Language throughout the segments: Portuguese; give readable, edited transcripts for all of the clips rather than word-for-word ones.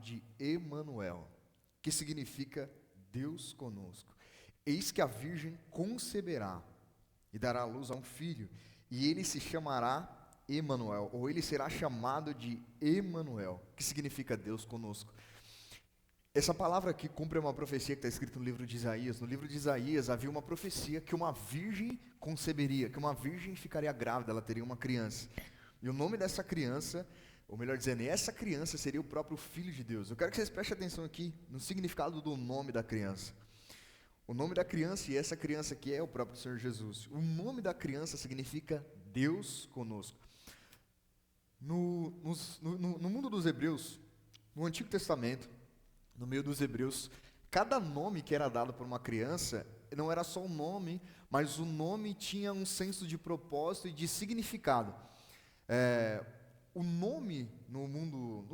de Emanuel, que significa Deus conosco. Eis que a virgem conceberá e dará à luz a um filho, e ele se chamará Emanuel, ou ele será chamado de Emanuel, que significa Deus conosco. Essa palavra aqui cumpre uma profecia que está escrita no livro de Isaías. No livro de Isaías havia uma profecia que uma virgem conceberia, que uma virgem ficaria grávida, ela teria uma criança. E o nome dessa criança, ou melhor dizendo, essa criança seria o próprio Filho de Deus. Eu quero que vocês prestem atenção aqui no significado do nome da criança. O nome da criança, e essa criança aqui é o próprio Senhor Jesus. O nome da criança significa Deus conosco. No mundo dos hebreus, no Antigo Testamento, no meio dos hebreus, cada nome que era dado por uma criança, não era só um nome, mas o nome tinha um senso de propósito e de significado. O nome no mundo,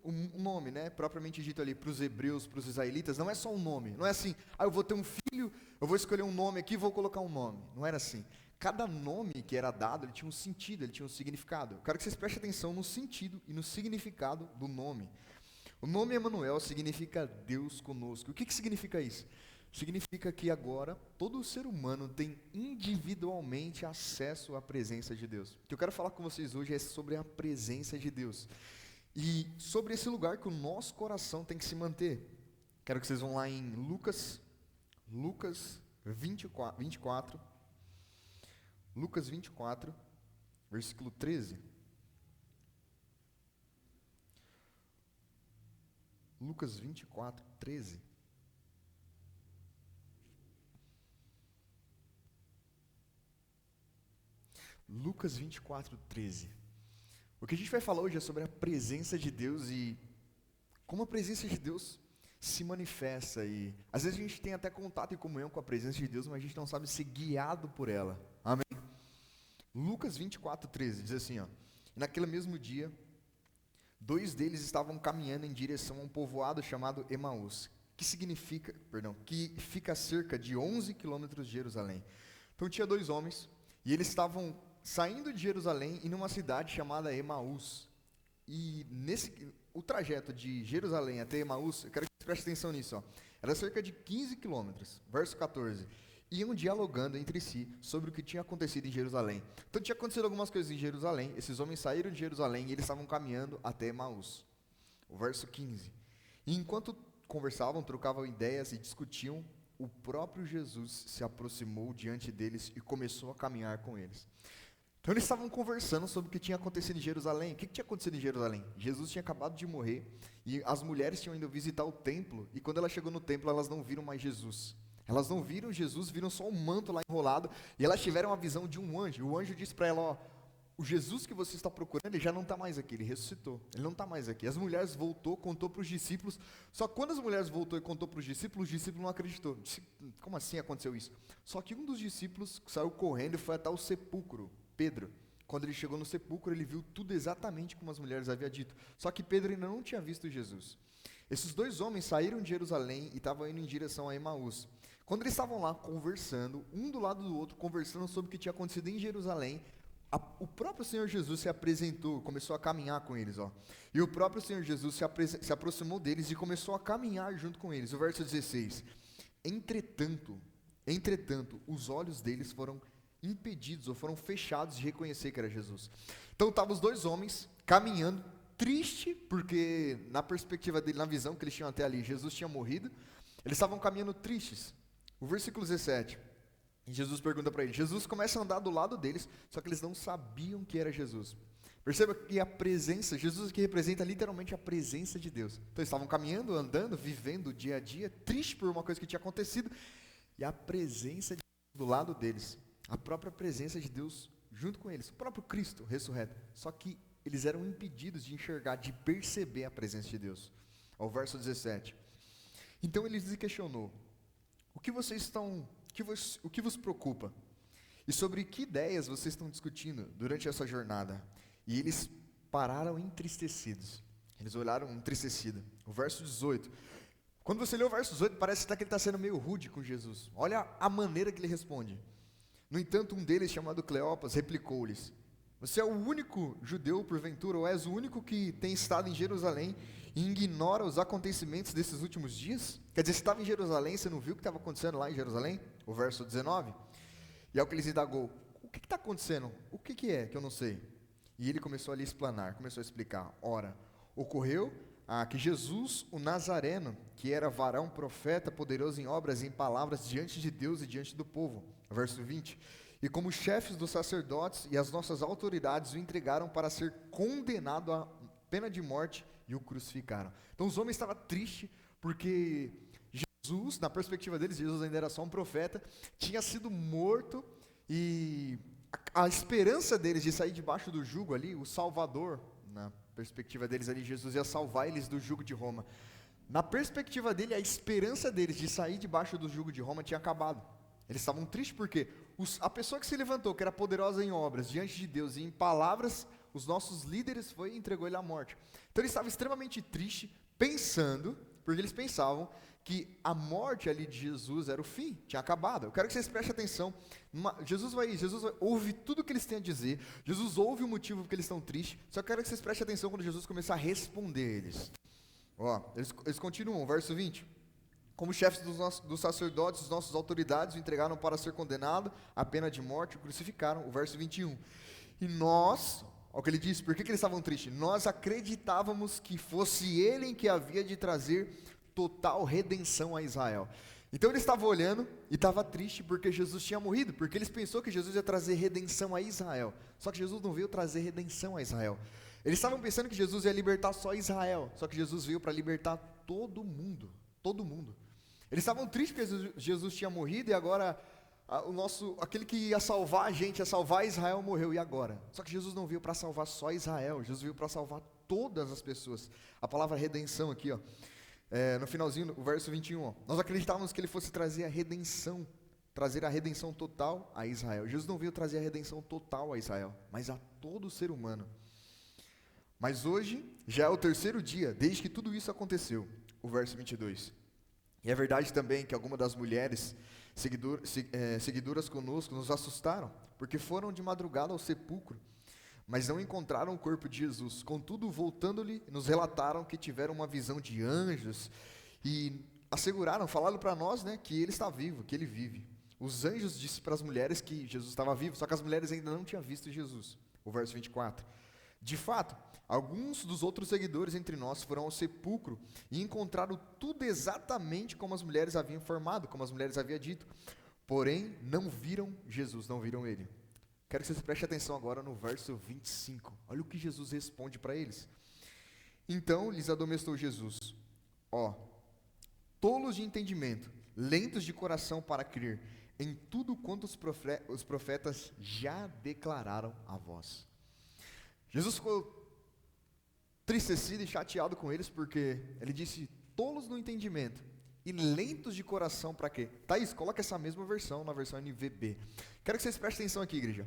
o nome, né, propriamente dito ali para os hebreus, para os israelitas, não é só um nome, não é assim, eu vou ter um filho, eu vou escolher um nome aqui e vou colocar um nome, não era assim. Cada nome que era dado, ele tinha um sentido, ele tinha um significado. Eu quero que vocês prestem atenção no sentido e no significado do nome. O nome Emanuel significa Deus conosco. O que significa isso? Significa que agora todo ser humano tem individualmente acesso à presença de Deus. O que eu quero falar com vocês hoje é sobre a presença de Deus. E sobre esse lugar que o nosso coração tem que se manter. Quero que vocês vão lá em Lucas 24, Lucas 24, versículo 13. Lucas 24, 13. Lucas 24, 13. O que a gente vai falar hoje é sobre a presença de Deus e como a presença de Deus se manifesta. E às vezes a gente tem até contato e comunhão com a presença de Deus, mas a gente não sabe ser guiado por ela. Amém? Lucas 24, 13 diz assim, ó: naquele mesmo dia, 2 deles estavam caminhando em direção a um povoado chamado Emaús, que fica a cerca de 11 quilômetros de Jerusalém. Então tinha 2 homens, e eles estavam saindo de Jerusalém e numa cidade chamada Emaús. E o trajeto de Jerusalém até Emaús, eu quero que você preste atenção nisso, ó, era cerca de 15 quilômetros. Verso 14. Iam dialogando entre si sobre o que tinha acontecido em Jerusalém. Então tinha acontecido algumas coisas em Jerusalém, esses homens saíram de Jerusalém e eles estavam caminhando até Emaús. O verso 15. E enquanto conversavam, trocavam ideias e discutiam, o próprio Jesus se aproximou diante deles e começou a caminhar com eles. Então eles estavam conversando sobre o que tinha acontecido em Jerusalém. O que tinha acontecido em Jerusalém? Jesus tinha acabado de morrer e as mulheres tinham ido visitar o templo, e quando ela chegou no templo, elas não viram mais Jesus. Elas não viram Jesus, viram só um manto lá enrolado, e elas tiveram a visão de um anjo. O anjo disse para ela, ó, o Jesus que você está procurando, ele já não está mais aqui, ele ressuscitou, ele não está mais aqui. As mulheres voltou, contou para os discípulos, só que quando as mulheres voltou e contou para os discípulos não acreditou. Disse, como assim aconteceu isso? Só que um dos discípulos saiu correndo e foi até o sepulcro, Pedro. Quando ele chegou no sepulcro, ele viu tudo exatamente como as mulheres haviam dito, só que Pedro ainda não tinha visto Jesus. Esses 2 homens saíram de Jerusalém e estavam indo em direção a Emaús. Quando eles estavam lá conversando, um do lado do outro, conversando sobre o que tinha acontecido em Jerusalém, o próprio Senhor Jesus se apresentou, começou a caminhar com eles, ó. E o próprio Senhor Jesus se aproximou deles e começou a caminhar junto com eles. O verso 16. Entretanto, os olhos deles foram impedidos ou foram fechados de reconhecer que era Jesus. Então estavam os 2 homens caminhando, triste, porque na perspectiva dele, na visão que eles tinham até ali, Jesus tinha morrido. Eles estavam caminhando tristes. O versículo 17, Jesus pergunta para eles, Jesus começa a andar do lado deles, só que eles não sabiam que era Jesus. Perceba que a presença, Jesus aqui representa literalmente a presença de Deus. Então eles estavam caminhando, andando, vivendo o dia a dia, triste por uma coisa que tinha acontecido, e a presença de Deus do lado deles, a própria presença de Deus junto com eles, o próprio Cristo ressurreto, só que eles eram impedidos de enxergar, de perceber a presença de Deus. Ao verso 17. Então ele lhes questionou, o que vos preocupa? E sobre que ideias vocês estão discutindo durante essa jornada? E eles pararam entristecidos. Eles olharam entristecidos. O verso 18. Quando você lê o verso 18, parece até que ele está sendo meio rude com Jesus. Olha a maneira que ele responde. No entanto, um deles, chamado Cleopas, replicou-lhes, Você é o único judeu, porventura, ou és o único que tem estado em Jerusalém e ignora os acontecimentos desses últimos dias? Quer dizer, você estava em Jerusalém, você não viu o que estava acontecendo lá em Jerusalém? O verso 19. E é o que eles indagou: o que está acontecendo? O que é que eu não sei? E ele começou a lhe explanar, começou a explicar. Ora, ocorreu que Jesus, o Nazareno, que era varão, profeta, poderoso em obras e em palavras diante de Deus e diante do povo. Verso 20. E como chefes dos sacerdotes e as nossas autoridades o entregaram para ser condenado à pena de morte e o crucificaram. Então os homens estavam tristes porque Jesus, na perspectiva deles, Jesus ainda era só um profeta, tinha sido morto e a esperança deles de sair debaixo do jugo ali, o Salvador, na perspectiva deles ali, Jesus ia salvar eles do jugo de Roma. Na perspectiva dele, a esperança deles de sair debaixo do jugo de Roma tinha acabado. Eles estavam tristes porque a pessoa que se levantou, que era poderosa em obras, diante de Deus e em palavras, os nossos líderes foi e entregou ele à morte. Então eles estavam extremamente tristes, pensando, porque eles pensavam que a morte ali de Jesus era o fim, tinha acabado. Eu quero que vocês prestem atenção. Jesus ouve tudo que eles têm a dizer, Jesus ouve o motivo porque eles estão tristes, só quero que vocês prestem atenção quando Jesus começar a responder eles. Eles continuam, verso 20. Como chefes dos sacerdotes, os nossos autoridades o entregaram para ser condenado à pena de morte, o crucificaram. O verso 21. E nós, olha o que ele disse, por que eles estavam tristes? Nós acreditávamos que fosse ele em que havia de trazer total redenção a Israel. Então ele estava olhando e estava triste porque Jesus tinha morrido, porque eles pensou que Jesus ia trazer redenção a Israel. Só que Jesus não veio trazer redenção a Israel. Eles estavam pensando que Jesus ia libertar só Israel, só que Jesus veio para libertar todo mundo, todo mundo. Eles estavam tristes porque Jesus tinha morrido e agora aquele que ia salvar a gente, ia salvar Israel, morreu. E agora? Só que Jesus não veio para salvar só Israel, Jesus veio para salvar todas as pessoas. A palavra redenção aqui, no finalzinho, o verso 21, nós acreditávamos que ele fosse trazer a redenção total a Israel. Jesus não veio trazer a redenção total a Israel, mas a todo ser humano. Mas hoje já é o terceiro dia desde que tudo isso aconteceu. O verso 22. E é verdade também que algumas das mulheres seguidoras conosco nos assustaram, porque foram de madrugada ao sepulcro, mas não encontraram o corpo de Jesus. Contudo, voltando-lhe, nos relataram que tiveram uma visão de anjos e falaram para nós, que ele está vivo, que ele vive. Os anjos disseram para as mulheres que Jesus estava vivo, só que as mulheres ainda não tinham visto Jesus. O verso 24. De fato, alguns dos outros seguidores entre nós foram ao sepulcro e encontraram tudo exatamente como as mulheres haviam informado, como as mulheres haviam dito. Porém, não viram Jesus, não viram ele. Quero que vocês prestem atenção agora no verso 25. Olha o que Jesus responde para eles. Então lhes admoestou Jesus: tolos de entendimento, lentos de coração para crer em tudo quanto os profetas já declararam a vós. Jesus ficou tristecido e chateado com eles, porque ele disse: tolos no entendimento e lentos de coração para quê? Thaís, coloca essa mesma versão na versão NVB. Quero que vocês prestem atenção aqui, igreja.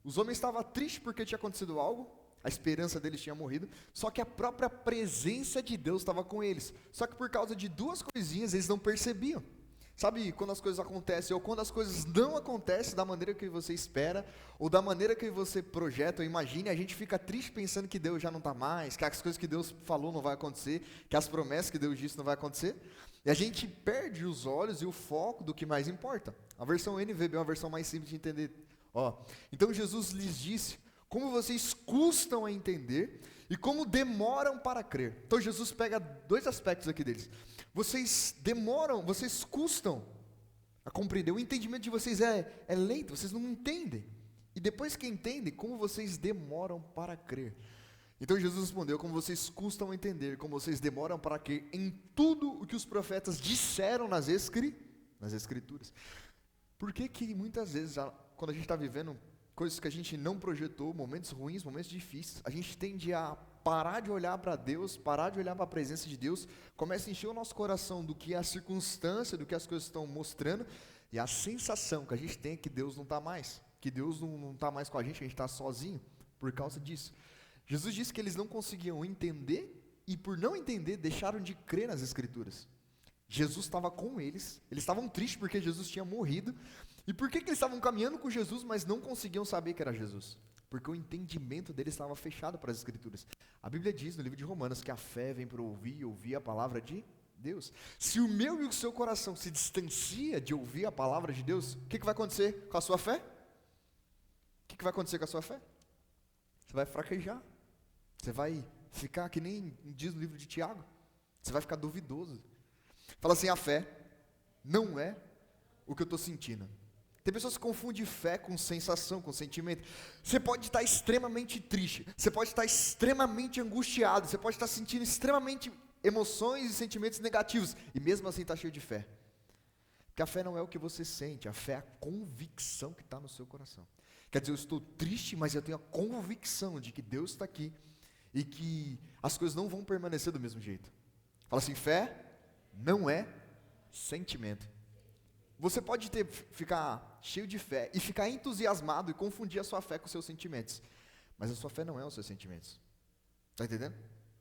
Os homens estavam tristes porque tinha acontecido algo, a esperança deles tinha morrido, só que a própria presença de Deus estava com eles. Só que por causa de duas coisinhas eles não percebiam. Sabe quando as coisas acontecem ou quando as coisas não acontecem da maneira que você espera ou da maneira que você projeta ou imagina, a gente fica triste pensando que Deus já não está mais, que as coisas que Deus falou não vai acontecer, que as promessas que Deus disse não vai acontecer, e a gente perde os olhos e o foco do que mais importa. A versão NVB é uma versão mais simples de entender. Então Jesus lhes disse: como vocês custam a entender e como demoram para crer. Então Jesus pega dois aspectos aqui deles. Vocês demoram, vocês custam a compreender. O entendimento de vocês é lento, vocês não entendem. E depois que entendem, como vocês demoram para crer. Então Jesus respondeu: como vocês custam a entender, como vocês demoram para crer em tudo o que os profetas disseram nas Escrituras. Por que muitas vezes, quando a gente está vivendo coisas que a gente não projetou, momentos ruins, momentos difíceis, a gente tende a parar de olhar para Deus, parar de olhar para a presença de Deus, começa a encher o nosso coração do que é a circunstância, do que as coisas estão mostrando, e a sensação que a gente tem é que Deus não está mais, que Deus não está mais com a gente está sozinho, por causa disso. Jesus disse que eles não conseguiam entender, e por não entender, deixaram de crer nas Escrituras. Jesus estava com eles estavam tristes porque Jesus tinha morrido. E por que eles estavam caminhando com Jesus, mas não conseguiam saber que era Jesus? porque o entendimento deles estava fechado para as Escrituras. A Bíblia diz no livro de Romanos que a fé vem para ouvir e ouvir a palavra de Deus. Se o meu e o seu coração se distancia de ouvir a palavra de Deus, o que vai acontecer com a sua fé? O que vai acontecer com a sua fé? Você vai fraquejar. Você vai ficar que nem diz no livro de Tiago. Você vai ficar duvidoso. Fala assim, a fé não é o que eu estou sentindo. Tem pessoas que confundem fé com sensação, com sentimento. Você pode estar extremamente triste, você pode estar extremamente angustiado, você pode estar sentindo extremamente emoções e sentimentos negativos, e mesmo assim está cheio de fé. Porque a fé não é o que você sente, a fé é a convicção que está no seu coração. Quer dizer, eu estou triste, mas eu tenho a convicção de que Deus está aqui e que as coisas não vão permanecer do mesmo jeito. Fala assim, fé não é sentimento. Você pode ficar cheio de fé e ficar entusiasmado e confundir a sua fé com os seus sentimentos, mas a sua fé não é os seus sentimentos. Está entendendo?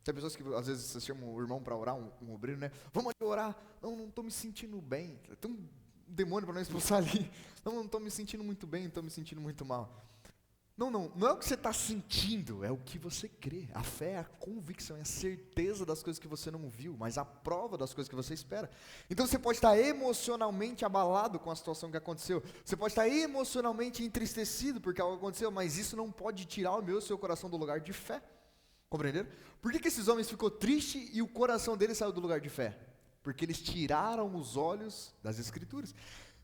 Tem pessoas que às vezes você chama um irmão para orar, um obreiro, né? Vamos ali orar. Não estou me sentindo bem. Tem um demônio para não expulsar ali. Não estou me sentindo muito bem, estou me sentindo muito mal. Não é o que você está sentindo, é o que você crê. A fé é a convicção, é a certeza das coisas que você não viu, mas a prova das coisas que você espera. Então você pode estar emocionalmente abalado com a situação que aconteceu, você pode estar emocionalmente entristecido porque algo aconteceu, mas isso não pode tirar o meu e o seu coração do lugar de fé. Compreenderam? Por que esses homens ficou triste e o coração deles saiu do lugar de fé? Porque eles tiraram os olhos das Escrituras.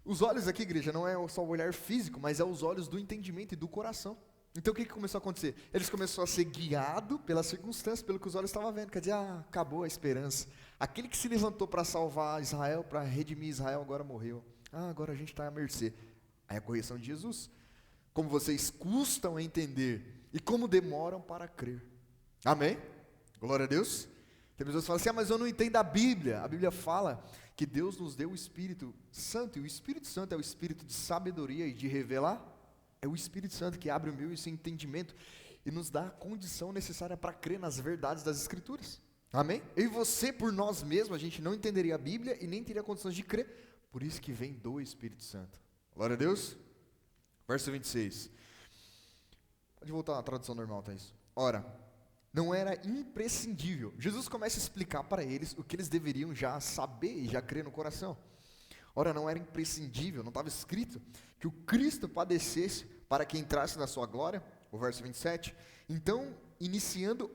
Os olhos aqui, igreja, não é só o olhar físico, mas é os olhos do entendimento e do coração. Então o que começou a acontecer? Eles começaram a ser guiados pelas circunstâncias, pelo que os olhos estavam vendo. Quer dizer, acabou a esperança. Aquele que se levantou para salvar Israel, para redimir Israel, agora morreu. Agora a gente está à mercê. Aí a correção de Jesus. Como vocês custam a entender e como demoram para crer. Amém? Glória a Deus. Tem pessoas que falam assim, mas eu não entendo a Bíblia. A Bíblia fala que Deus nos deu o Espírito Santo, e o Espírito Santo é o Espírito de sabedoria e de revelar. É o Espírito Santo que abre o meu e o seu entendimento e nos dá a condição necessária para crer nas verdades das Escrituras. Amém? Eu e você, por nós mesmos, a gente não entenderia a Bíblia e nem teria condições de crer. Por isso que vem do Espírito Santo. Glória a Deus. Verso 26. Pode voltar à tradução normal, tá isso? Ora, não era imprescindível. Jesus começa a explicar para eles o que eles deveriam já saber e já crer no coração. Ora, não era imprescindível, não estava escrito que o Cristo padecesse para que entrasse na sua glória, o verso 27. Então,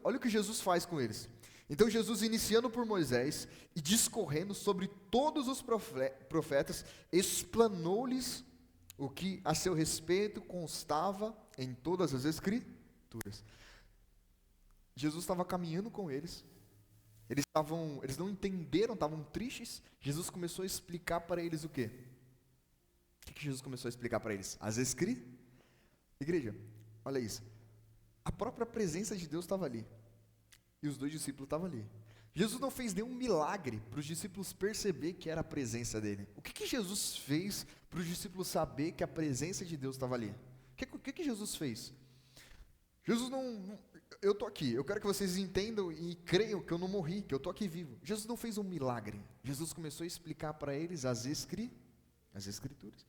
olha o que Jesus faz com eles. Então Jesus, iniciando por Moisés e discorrendo sobre todos os profetas, explanou-lhes o que a seu respeito constava em todas as Escrituras. Jesus estava caminhando com eles, eles não entenderam, estavam tristes. Jesus começou a explicar para eles o quê? O que Jesus começou a explicar para eles? As Escrituras. Igreja, olha isso, a própria presença de Deus estava ali, e os 2 discípulos estavam ali. Jesus não fez nenhum milagre para os discípulos perceber que era a presença dele. O que Jesus fez para os discípulos saber que a presença de Deus estava ali? O que Jesus fez? Jesus não, eu estou aqui, eu quero que vocês entendam e creiam que eu não morri, que eu estou aqui vivo. Jesus não fez um milagre, Jesus começou a explicar para eles as Escrituras.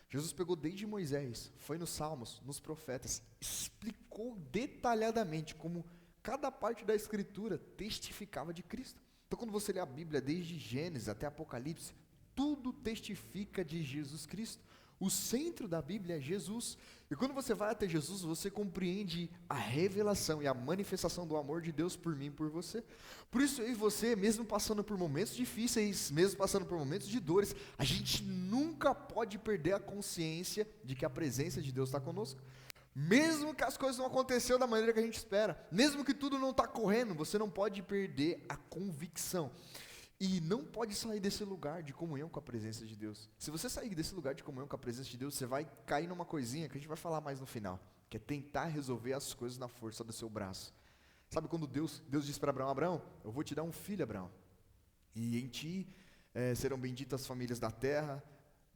Jesus pegou desde Moisés, foi nos Salmos, nos profetas, explicou detalhadamente como cada parte da Escritura testificava de Cristo. Então quando você lê a Bíblia desde Gênesis até Apocalipse, tudo testifica de Jesus Cristo. O centro da Bíblia é Jesus. E quando você vai até Jesus, você compreende a revelação e a manifestação do amor de Deus por mim e por você. Por isso eu e você, mesmo passando por momentos difíceis, mesmo passando por momentos de dores, a gente nunca pode perder a consciência de que a presença de Deus está conosco. Mesmo que as coisas não aconteceu da maneira que a gente espera, mesmo que tudo não está correndo, você não pode perder a convicção. E não pode sair desse lugar de comunhão com a presença de Deus. Se você sair desse lugar de comunhão com a presença de Deus, você vai cair numa coisinha que a gente vai falar mais no final, que é tentar resolver as coisas na força do seu braço. Sabe quando Deus disse para Abraão, Abraão, eu vou te dar um filho, Abraão, e em ti serão benditas as famílias da terra,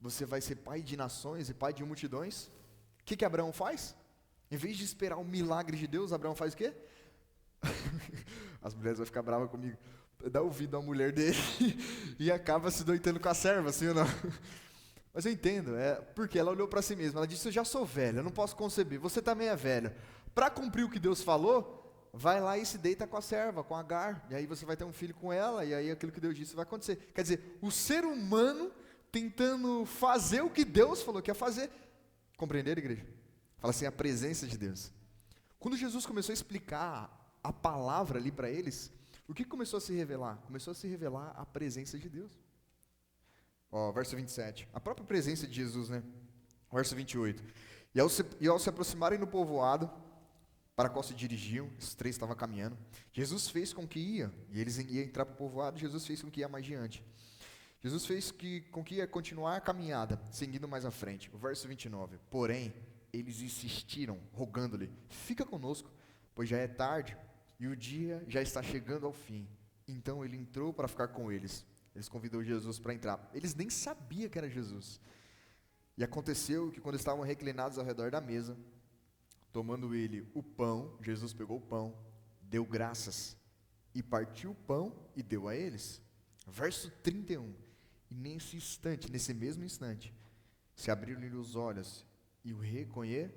você vai ser pai de nações e pai de multidões. O que Abraão faz? Em vez de esperar um milagre de Deus, Abraão faz o quê? As mulheres vão ficar bravas comigo. Dá ouvido à mulher dele e acaba se doitando com a serva, assim ou não? Mas eu entendo, porque ela olhou para si mesma, ela disse, eu já sou velha, eu não posso conceber, você também é velha. Para cumprir o que Deus falou, vai lá e se deita com a serva, com Agar, e aí você vai ter um filho com ela, e aí aquilo que Deus disse vai acontecer. Quer dizer, o ser humano tentando fazer o que Deus falou que ia fazer. Compreenderam, igreja? Fala assim, a presença de Deus. Quando Jesus começou a explicar a palavra ali para eles, o que começou a se revelar? Começou a se revelar a presença de Deus. Ó, verso 27, a própria presença de Jesus, né? Verso 28, e ao se aproximarem do povoado, para qual se dirigiam, os três estavam caminhando, Jesus fez com que e eles iam entrar para o povoado, Jesus fez com que ia mais diante. Jesus fez com que ia continuar a caminhada, seguindo mais à frente. O verso 29, porém, eles insistiram, rogando-lhe, fica conosco, pois já é tarde, e o dia já está chegando ao fim. Então ele entrou para ficar com eles. Eles convidou Jesus para entrar. Eles nem sabiam que era Jesus. E aconteceu que quando estavam reclinados ao redor da mesa, tomando ele o pão, Jesus pegou o pão, deu graças, e partiu o pão e deu a eles. Verso 31. E nesse instante, nesse mesmo instante, se abriram-lhe os olhos e o reconheceram.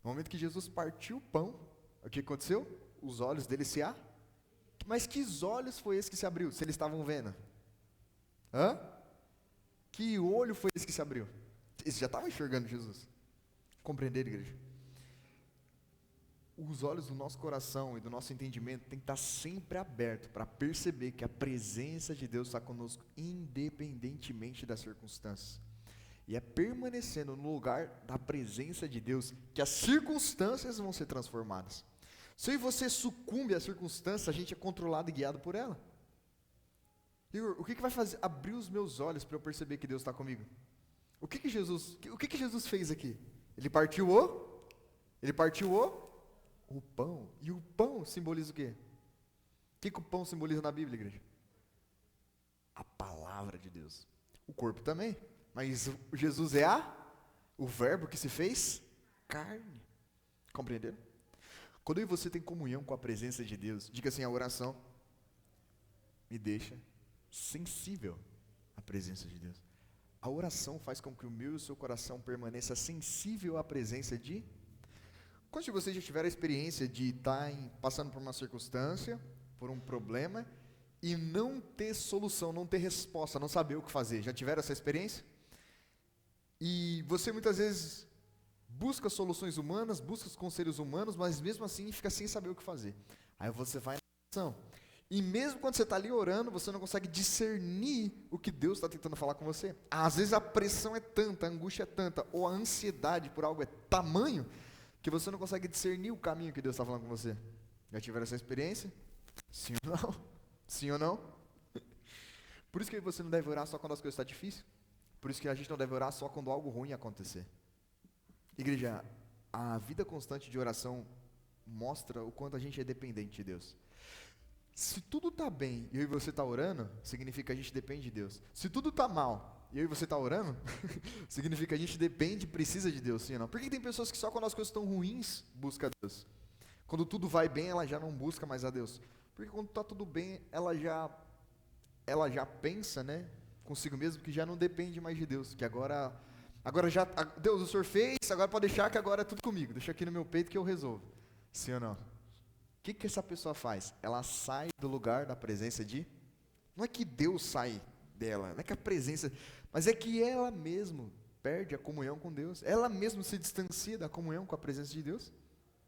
No momento que Jesus partiu o pão, o que aconteceu? Os olhos dele se abriram. Mas que olhos foi esse que se abriu, se eles estavam vendo? Que olho foi esse que se abriu? Eles já estavam enxergando Jesus. Compreender, igreja? Os olhos do nosso coração e do nosso entendimento tem que estar sempre aberto para perceber que a presença de Deus está conosco, independentemente das circunstâncias. E é permanecendo no lugar da presença de Deus que as circunstâncias vão ser transformadas. Se você sucumbe às circunstâncias, a gente é controlado e guiado por ela. Igor, o que vai fazer? Abrir os meus olhos para eu perceber que Deus está comigo. O que Jesus fez aqui? Ele partiu o pão. E o pão simboliza o quê? O que o pão simboliza na Bíblia, igreja? A palavra de Deus. O corpo também. Mas Jesus é o verbo que se fez carne. Compreenderam? Quando eu e você tem comunhão com a presença de Deus, diga assim, a oração me deixa sensível à presença de Deus. A oração faz com que o meu e o seu coração permaneça sensível à presença de... Quantos de vocês já tiveram a experiência de estar passando por uma circunstância, por um problema, e não ter solução, não ter resposta, não saber o que fazer? Já tiveram essa experiência? E você muitas vezes busca soluções humanas, busca os conselhos humanos, mas mesmo assim fica sem saber o que fazer. Aí você vai na oração. E mesmo quando você está ali orando, você não consegue discernir o que Deus está tentando falar com você. Às vezes a pressão é tanta, a angústia é tanta, ou a ansiedade por algo é tamanho, que você não consegue discernir o caminho que Deus está falando com você. Já tiveram essa experiência? Sim ou não? Sim ou não? Por isso que você não deve orar só quando as coisas estão difíceis. Por isso que a gente não deve orar só quando algo ruim acontecer. Igreja, a vida constante de oração mostra o quanto a gente é dependente de Deus. Se tudo está bem e eu e você está orando, significa que a gente depende de Deus. Se tudo está mal e eu e você está orando, significa que a gente depende e precisa de Deus, sim ou não? Por que tem pessoas que só quando as coisas estão ruins buscam a Deus? Quando tudo vai bem, ela já não busca mais a Deus. Porque quando está tudo bem, ela já pensa, né, consigo mesmo que já não depende mais de Deus, que agora Deus, o Senhor fez, agora pode deixar que agora é tudo comigo, deixa aqui no meu peito que eu resolvo. Sim ou não? O que essa pessoa faz? Ela sai do lugar da presença de... Não é que Deus sai dela, não é que a presença... Mas é que ela mesma perde a comunhão com Deus. Ela mesma se distancia da comunhão com a presença de Deus.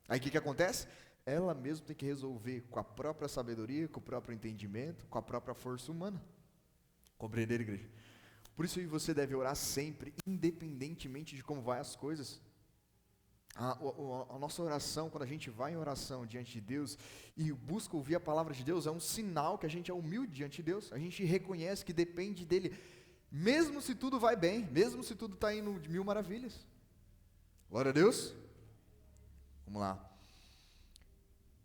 Aí o que acontece? Ela mesma tem que resolver com a própria sabedoria, com o próprio entendimento, com a própria força humana. Compreender, igreja? Por isso você deve orar sempre, independentemente de como vai as coisas. A nossa oração, quando a gente vai em oração diante de Deus e busca ouvir a palavra de Deus, é um sinal que a gente é humilde diante de Deus. A gente reconhece que depende dEle, mesmo se tudo vai bem, mesmo se tudo está indo de mil maravilhas. Glória a Deus. Vamos lá.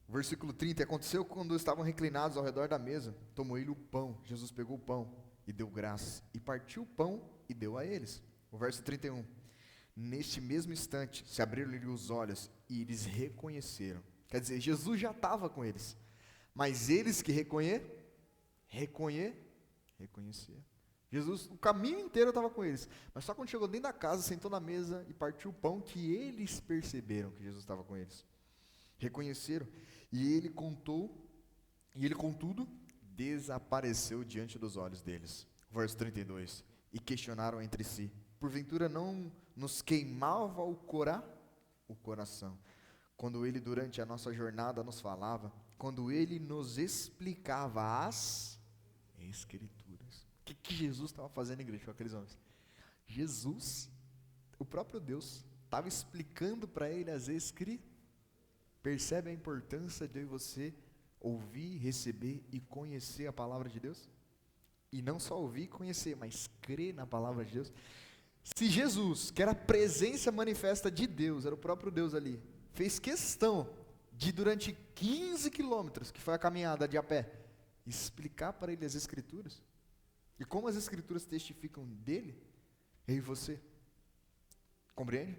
Versículo 30, aconteceu quando estavam reclinados ao redor da mesa, tomou ele o pão, Jesus pegou o pão e deu graças, e partiu o pão e deu a eles. O verso 31, neste mesmo instante se abriram-lhe os olhos e eles reconheceram. Quer dizer, Jesus já estava com eles, mas eles que reconheceram. Jesus, o caminho inteiro estava com eles. Mas só quando chegou dentro da casa, sentou na mesa e partiu o pão, que eles perceberam que Jesus estava com eles. Reconheceram. E ele contudo, desapareceu diante dos olhos deles. Verso 32. E questionaram entre si: porventura não nos queimava o coração, quando ele durante a nossa jornada nos falava, quando ele nos explicava as Escrituras. O que Jesus estava fazendo, igreja, com aqueles homens? Jesus, o próprio Deus, estava explicando para ele as Escrituras. Percebe a importância de você ouvir, receber e conhecer a palavra de Deus? E não só ouvir e conhecer, mas crer na palavra de Deus. Se Jesus, que era a presença manifesta de Deus, era o próprio Deus ali, fez questão de durante 15 quilômetros, que foi a caminhada de a pé, explicar para ele as Escrituras, e como as Escrituras testificam dele, eu e você, compreende?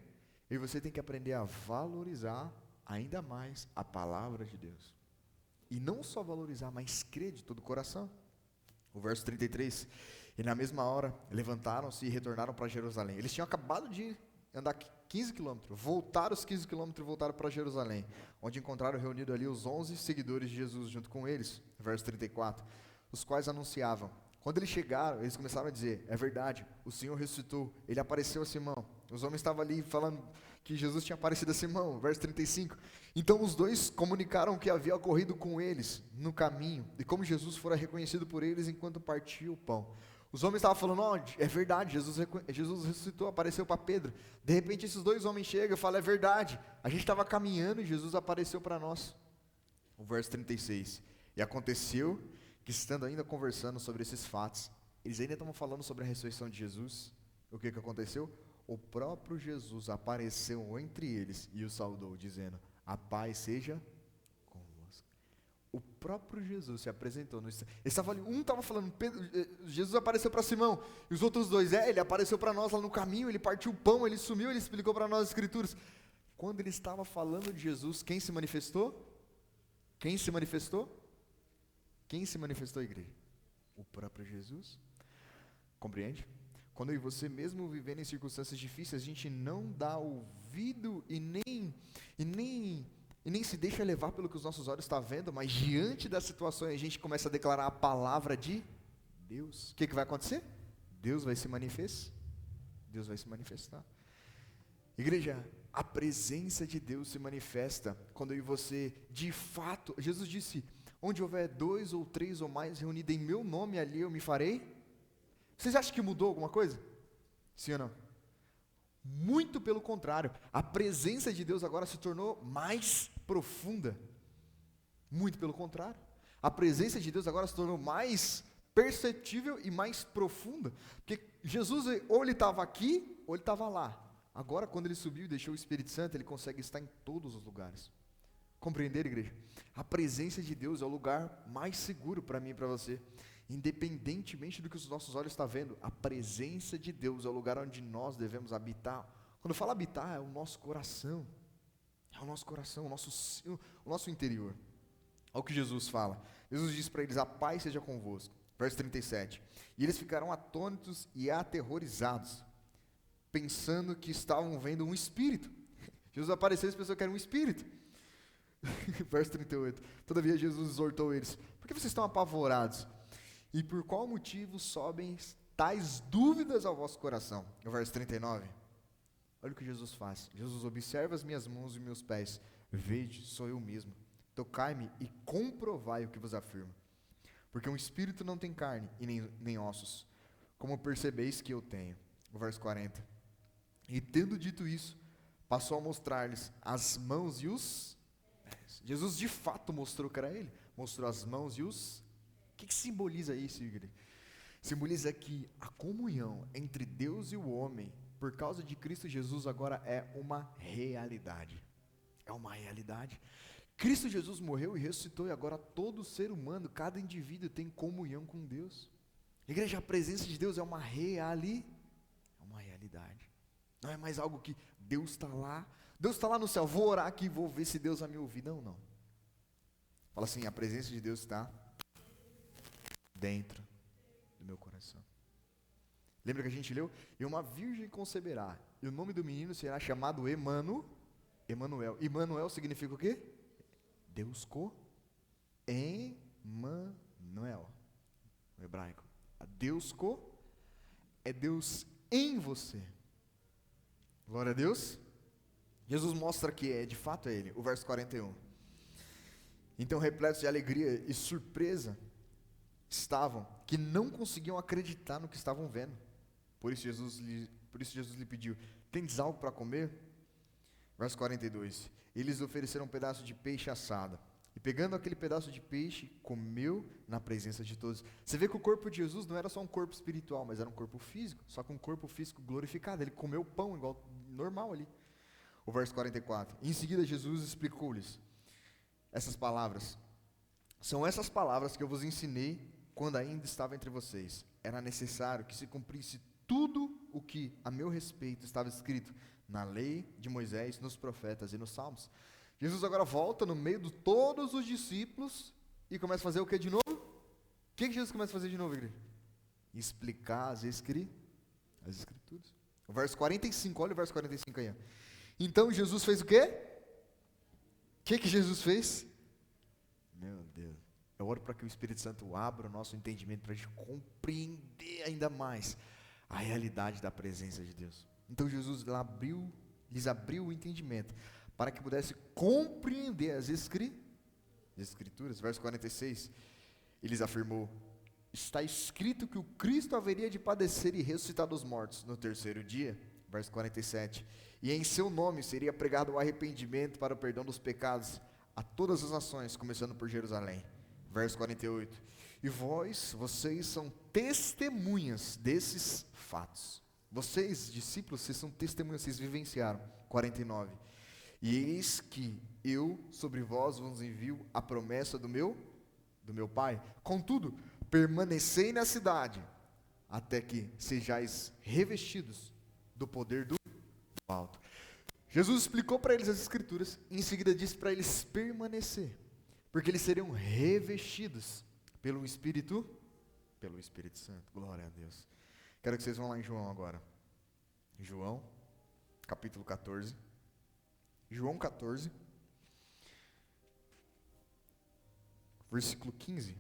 Eu e você tem que aprender a valorizar ainda mais a palavra de Deus, e não só valorizar, mas crer de todo o coração. O verso 33, e na mesma hora levantaram-se e retornaram para Jerusalém. Eles tinham acabado de andar 15 quilômetros, voltaram os 15 quilômetros e voltaram para Jerusalém, onde encontraram reunido ali os 11 seguidores de Jesus junto com eles. Verso 34, os quais anunciavam. Quando eles chegaram, eles começaram a dizer: é verdade, o Senhor ressuscitou, ele apareceu a Simão. Os homens estavam ali falando que Jesus tinha aparecido a Simão. Verso 35, então os dois comunicaram o que havia ocorrido com eles no caminho, e como Jesus fora reconhecido por eles enquanto partia o pão. Os homens estavam falando: oh, é verdade, Jesus ressuscitou, apareceu para Pedro. De repente esses dois homens chegam e falam: é verdade, a gente estava caminhando e Jesus apareceu para nós. O verso 36, e aconteceu que, estando ainda conversando sobre esses fatos, eles ainda estavam falando sobre a ressurreição de Jesus. O que aconteceu? O próprio Jesus apareceu entre eles e os saudou, dizendo: a paz seja convosco. O próprio Jesus se apresentou. Um estava falando, Jesus apareceu para Simão, e os outros dois, ele apareceu para nós lá no caminho, ele partiu o pão, ele sumiu, ele explicou para nós as Escrituras. Quando ele estava falando de Jesus, quem se manifestou? Quem se manifestou? Quem se manifestou, igreja? O próprio Jesus. Compreende? Quando eu e você, mesmo vivendo em circunstâncias difíceis, a gente não dá ouvido e nem se deixa levar pelo que os nossos olhos estão vendo, mas diante das situações a gente começa a declarar a palavra de Deus. O que vai acontecer? Deus vai se manifestar. Deus vai se manifestar. Igreja, a presença de Deus se manifesta quando eu e você, de fato, Jesus disse: onde houver 2 ou 3 ou mais reunidos em meu nome, ali eu me farei. Vocês acham que mudou alguma coisa? Sim ou não? Muito pelo contrário, a presença de Deus agora se tornou mais profunda. Muito pelo contrário, a presença de Deus agora se tornou mais perceptível e mais profunda, porque Jesus, ou ele estava aqui, ou ele estava lá. Agora, quando ele subiu e deixou o Espírito Santo, ele consegue estar em todos os lugares. Compreender, igreja? A presença de Deus é o lugar mais seguro para mim e para você. Independentemente do que os nossos olhos estão vendo, a presença de Deus é o lugar onde nós devemos habitar. Quando eu falo habitar, é o nosso coração. É o nosso coração, o nosso interior. Olha o que Jesus fala. Jesus diz para eles: a paz seja convosco. Verso 37. E eles ficaram atônitos e aterrorizados, pensando que estavam vendo um espírito. Jesus apareceu e as pessoas que era um espírito. Verso 38. Todavia Jesus exortou eles: por que vocês estão apavorados? E por qual motivo sobem tais dúvidas ao vosso coração? No verso 39. Olha o que Jesus faz. Jesus observa as minhas mãos e meus pés. Vede, sou eu mesmo. Tocai-me e comprovai o que vos afirmo. Porque um espírito não tem carne e nem ossos, como percebeis que eu tenho. O verso 40. E tendo dito isso, passou a mostrar-lhes as mãos e os pés. Jesus de fato mostrou que era ele. Mostrou as mãos e os... O que simboliza isso, igreja? Simboliza que a comunhão entre Deus e o homem, por causa de Cristo Jesus, agora é uma realidade. É uma realidade. Cristo Jesus morreu e ressuscitou, e agora todo ser humano, cada indivíduo tem comunhão com Deus. Igreja, a presença de Deus é uma realidade. Não é mais algo que Deus está lá no céu, vou orar aqui, vou ver se Deus vai me ouvir. Não. Fala assim: a presença de Deus está dentro do meu coração. Lembra que a gente leu? E uma virgem conceberá, e o nome do menino será chamado Emanuel. Emanuel significa o quê? Deus Emanuel, no hebraico. Deus é Deus em você. Glória a Deus. Jesus mostra que de fato é Ele. O verso 41. Então, repletos de alegria e surpresa, estavam, que não conseguiam acreditar no que estavam vendo. Por isso Jesus lhe pediu: tendes algo para comer? Verso 42. Eles ofereceram um pedaço de peixe assado. E pegando aquele pedaço de peixe, comeu na presença de todos. Você vê que o corpo de Jesus não era só um corpo espiritual, mas era um corpo físico, só que um corpo físico glorificado. Ele comeu pão igual normal ali. O verso 44. Em seguida Jesus explicou-lhes essas palavras. São essas palavras que eu vos ensinei quando ainda estava entre vocês. Era necessário que se cumprisse tudo o que a meu respeito estava escrito na lei de Moisés, nos profetas e nos salmos. Jesus agora volta no meio de todos os discípulos e começa a fazer o que de novo? O que Jesus começa a fazer de novo, igreja? Explicar as escrituras. O verso 45, olha o verso 45 aí. Então Jesus fez o quê? O que Jesus fez? Meu Deus. Eu oro para que o Espírito Santo abra o nosso entendimento para a gente compreender ainda mais a realidade da presença de Deus. Então Jesus lhes abriu o entendimento para que pudesse compreender as Escrituras. Verso 46, ele lhes afirmou: está escrito que o Cristo haveria de padecer e ressuscitar dos mortos no terceiro dia. Verso 47, e em seu nome seria pregado o arrependimento para o perdão dos pecados a todas as nações, começando por Jerusalém. Verso 48, e vocês são testemunhas desses fatos. Vocês, discípulos, vocês são testemunhas, vocês vivenciaram. 49, e eis que eu sobre vós vos envio a promessa do meu Pai. Contudo, permanecei na cidade, até que sejais revestidos do poder do alto. Jesus explicou para eles as Escrituras, e em seguida disse para eles permanecer, porque eles seriam revestidos pelo Espírito Santo. Glória a Deus. Quero que vocês vão lá em João agora. João, capítulo 14. João 14, versículo 15.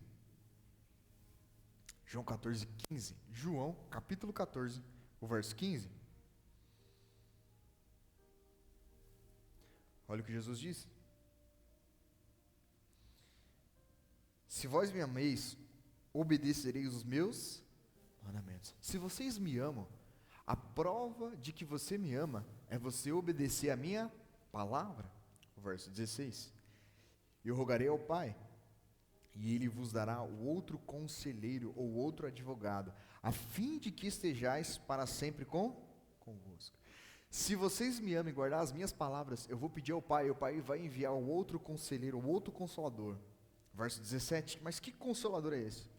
João 14, 15. João, capítulo 14, o verso 15. Olha o que Jesus disse. Se vós me ameis, obedecereis os meus mandamentos. Se vocês me amam, a prova de que você me ama é você obedecer a minha palavra. O verso 16. Eu rogarei ao Pai, e Ele vos dará o outro conselheiro, ou outro advogado, a fim de que estejais para sempre convosco. Se vocês me amam e guardar as minhas palavras, eu vou pedir ao Pai, e o Pai vai enviar o outro conselheiro, o outro consolador. Verso 17, mas que consolador é esse?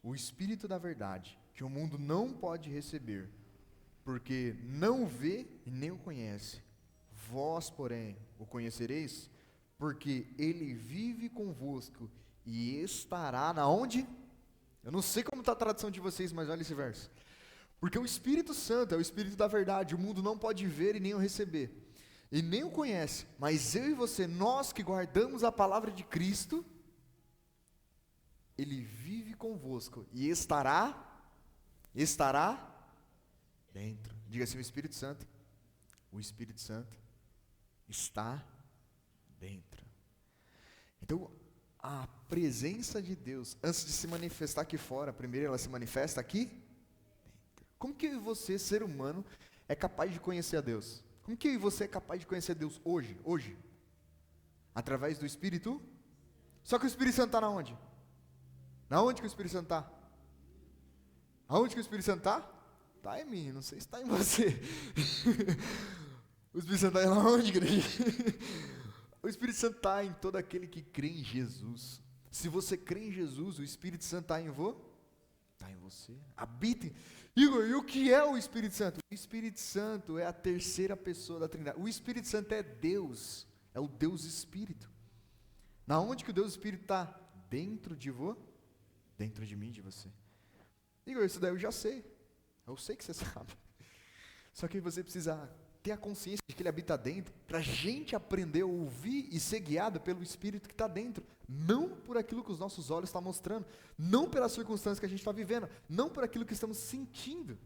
O Espírito da verdade, que o mundo não pode receber, porque não o vê e nem o conhece. Vós, porém, o conhecereis, porque ele vive convosco e estará na onde? Eu não sei como está a tradução de vocês, mas olha esse verso. Porque o Espírito Santo é o Espírito da verdade, o mundo não pode ver e nem o receber, e nem o conhece, mas eu e você, nós que guardamos a palavra de Cristo, ele vive convosco e estará dentro. Diga assim: o Espírito Santo está dentro. Então, a presença de Deus, antes de se manifestar aqui fora, primeiro ela se manifesta aqui dentro. Como que você, ser humano, é capaz de conhecer a Deus? Como que você é capaz de conhecer Deus hoje? Através do Espírito? Só que o Espírito Santo está na onde? Na onde que o Espírito Santo está? Aonde que o Espírito Santo está? Está em mim, não sei se está em você. O Espírito Santo está lá onde, igreja? O Espírito Santo está em todo aquele que crê em Jesus. Se você crê em Jesus, o Espírito Santo está em você. Habita. Igor, e o que é o Espírito Santo? O Espírito Santo é a terceira pessoa da Trindade. O Espírito Santo é Deus, é o Deus Espírito. Na onde que o Deus Espírito está? Dentro de mim, de você. Igor, isso daí eu já sei. Eu sei que você sabe. Só que você precisa ter a consciência de que Ele habita dentro, para a gente aprender a ouvir e ser guiado pelo Espírito que está dentro, não por aquilo que os nossos olhos estão mostrando, não pelas circunstâncias que a gente está vivendo, não por aquilo que estamos sentindo.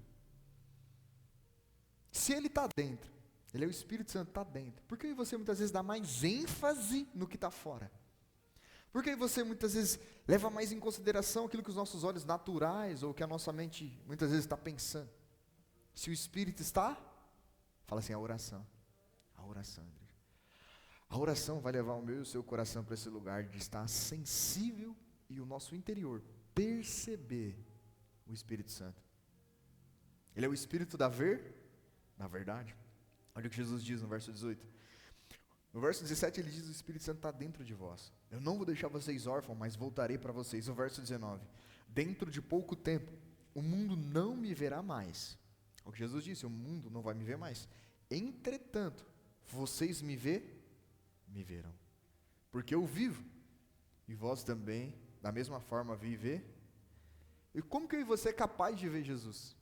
Se Ele está dentro, Ele é o Espírito Santo, está dentro, por que você muitas vezes dá mais ênfase no que está fora? Por que você muitas vezes leva mais em consideração aquilo que os nossos olhos naturais, ou que a nossa mente muitas vezes está pensando? Se o Espírito está, fala assim, a oração, igreja. A oração vai levar o meu e o seu coração para esse lugar de estar sensível e o nosso interior perceber o Espírito Santo. Ele é o Espírito da verdade. Olha o que Jesus diz no verso 18. No verso 17 ele diz, o Espírito Santo está dentro de vós. Eu não vou deixar vocês órfãos, mas voltarei para vocês. No verso 19, dentro de pouco tempo, o mundo não me verá mais. O que Jesus disse, o mundo não vai me ver mais. Entretanto, vocês me verão. Porque eu vivo, e vós também, da mesma forma, viver. E como que eu e você é capaz de ver Jesus?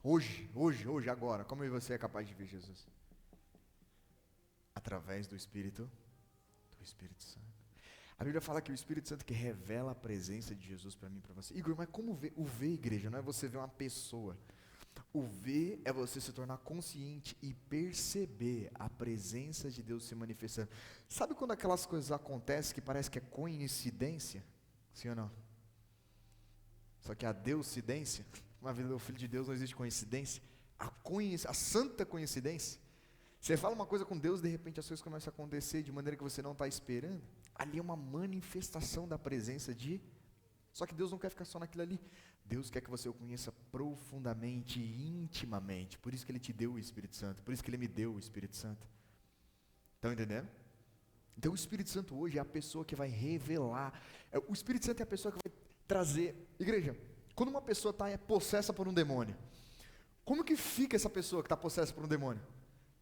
Hoje, agora, como eu e você é capaz de ver Jesus? Através do Espírito Santo. A Bíblia fala que o Espírito Santo que revela a presença de Jesus para mim e para você. Igor, mas como ver? O ver, igreja, não é você ver uma pessoa. O ver é você se tornar consciente e perceber a presença de Deus se manifestando. Sabe quando aquelas coisas acontecem que parece que é coincidência? Sim ou não? Só que a deusidência, na vida do Filho de Deus não existe coincidência. A santa coincidência. Você fala uma coisa com Deus, de repente as coisas começam a acontecer de maneira que você não está esperando. Ali é uma manifestação da presença de... Só que Deus não quer ficar só naquilo ali. Deus quer que você o conheça profundamente e intimamente. Por isso que Ele te deu o Espírito Santo. Por isso que Ele me deu o Espírito Santo. Estão entendendo? Então o Espírito Santo hoje é a pessoa que vai revelar. O Espírito Santo é a pessoa que vai trazer... Igreja, quando uma pessoa está possessa por um demônio, como que fica essa pessoa que está possessa por um demônio?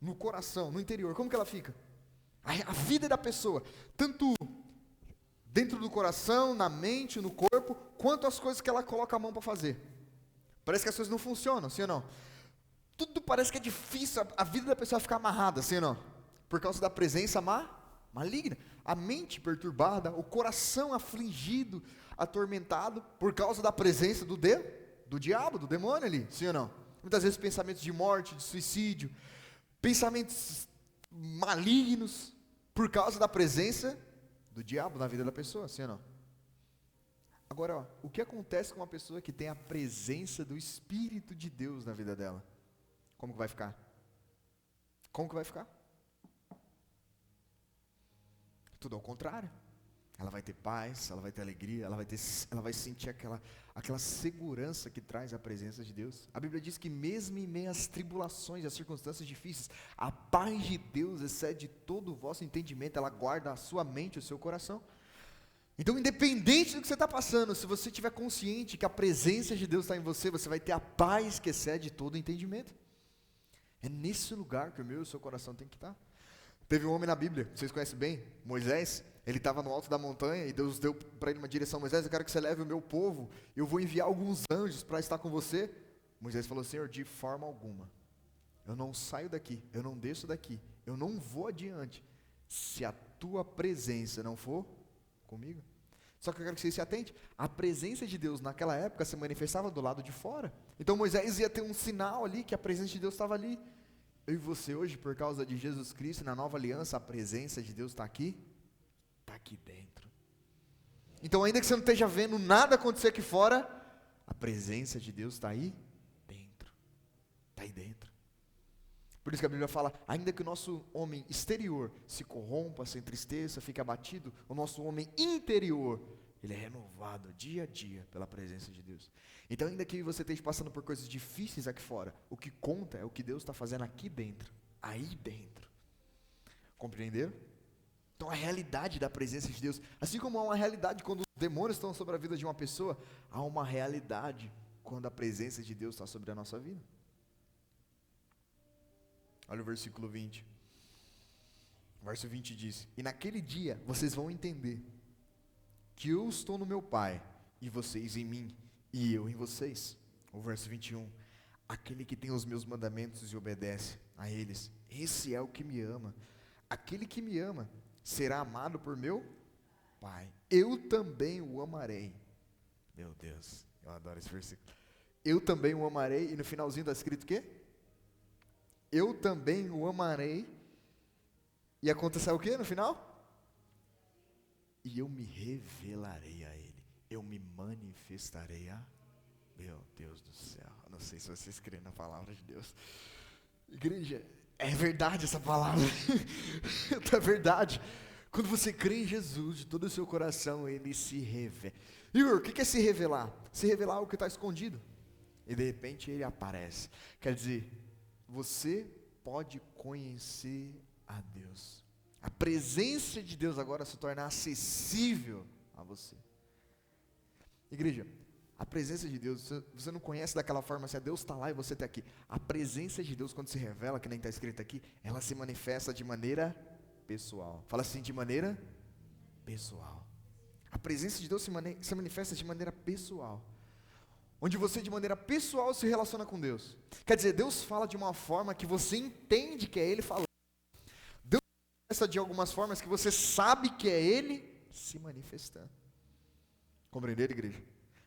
No coração, no interior, como que ela fica? A vida da pessoa, tanto dentro do coração, na mente, no corpo, quanto as coisas que ela coloca a mão para fazer. Parece que as coisas não funcionam, sim ou não? Tudo parece que é difícil, a vida da pessoa ficar amarrada, sim ou não? Por causa da presença maligna. A mente perturbada, o coração afligido, atormentado, por causa da presença do diabo, do demônio ali, sim ou não? Muitas vezes pensamentos de morte, de suicídio, pensamentos malignos, por causa da presença do diabo na vida da pessoa, sim ou não? Agora, ó, o que acontece com uma pessoa que tem a presença do Espírito de Deus na vida dela? Como que vai ficar? Como que vai ficar? Tudo ao contrário. Ela vai ter paz, ela vai ter alegria, ela vai sentir aquela segurança que traz a presença de Deus. A Bíblia diz que mesmo em meio às tribulações, às circunstâncias difíceis, a paz de Deus excede todo o vosso entendimento, ela guarda a sua mente, o seu coração. Então, independente do que você está passando, se você estiver consciente que a presença de Deus está em você, você vai ter a paz que excede todo o entendimento. É nesse lugar que o meu e o seu coração tem que estar. Teve um homem na Bíblia, vocês conhecem bem, Moisés. Ele estava no alto da montanha e Deus deu para ele uma direção. Moisés, eu quero que você leve o meu povo, eu vou enviar alguns anjos para estar com você. Moisés falou, Senhor, de forma alguma, eu não saio daqui, eu não desço daqui, eu não vou adiante, se a tua presença não for comigo. Só que eu quero que você se atente, a presença de Deus naquela época se manifestava do lado de fora. Então Moisés ia ter um sinal ali, que a presença de Deus estava ali. Eu e você hoje, por causa de Jesus Cristo, na nova aliança, a presença de Deus está aqui dentro. Então, ainda que você não esteja vendo nada acontecer aqui fora, a presença de Deus está aí dentro. Está aí dentro. Por isso que a Bíblia fala, ainda que o nosso homem exterior se corrompa, se entristeça, fique abatido, o nosso homem interior, ele é renovado dia a dia pela presença de Deus. Então, ainda que você esteja passando por coisas difíceis aqui fora, o que conta é o que Deus está fazendo aqui dentro, aí dentro. Compreenderam? Então, a realidade da presença de Deus, assim como há uma realidade quando os demônios estão sobre a vida de uma pessoa, há uma realidade quando a presença de Deus está sobre a nossa vida. Olha o versículo 20. O verso 20 diz, e naquele dia vocês vão entender que eu estou no meu Pai, e vocês em mim, e eu em vocês. O verso 21. Aquele que tem os meus mandamentos e obedece a eles, esse é o que me ama. Aquele que me ama será amado por meu Pai. Eu também o amarei. Meu Deus, eu adoro esse versículo. Eu também o amarei, e no finalzinho está escrito o quê? Eu também o amarei. E aconteceu o quê no final? E eu me revelarei a ele. Eu me manifestarei a... Meu Deus do céu. Eu não sei se vocês creem na palavra de Deus. Igreja, é verdade essa palavra. É verdade. Quando você crê em Jesus de todo o seu coração, ele se revela. Igor, o que é se revelar? Se revelar é o que está escondido. E de repente ele aparece. Quer dizer, você pode conhecer a Deus. A presença de Deus agora se torna acessível a você. Igreja, a presença de Deus, você não conhece daquela forma assim, Deus está lá e você está aqui. A presença de Deus, quando se revela, que nem está escrito aqui, ela se manifesta de maneira pessoal. Fala assim, de maneira pessoal. A presença de Deus se manifesta de maneira pessoal. Onde você de maneira pessoal se relaciona com Deus. Quer dizer, Deus fala de uma forma que você entende que é Ele falando. Deus manifesta de algumas formas que você sabe que é Ele se manifestando. Compreenderam, igreja?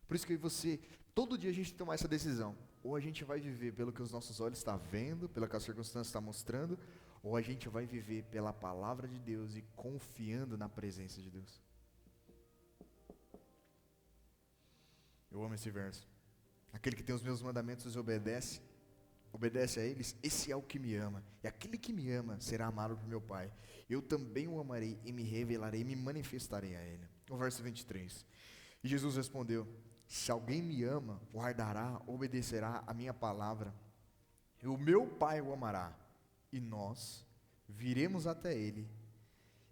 Por isso que você, todo dia a gente tem que tomar essa decisão. Ou a gente vai viver pelo que os nossos olhos estão vendo, pela que a circunstância está mostrando, ou a gente vai viver pela palavra de Deus e confiando na presença de Deus. Eu amo esse verso. Aquele que tem os meus mandamentos e obedece a eles, esse é o que me ama. E aquele que me ama será amado por meu Pai. Eu também o amarei e me revelarei e me manifestarei a ele. O verso 23. E Jesus respondeu: se alguém me ama, guardará, obedecerá a minha palavra. E o meu Pai o amará. E nós viremos até ele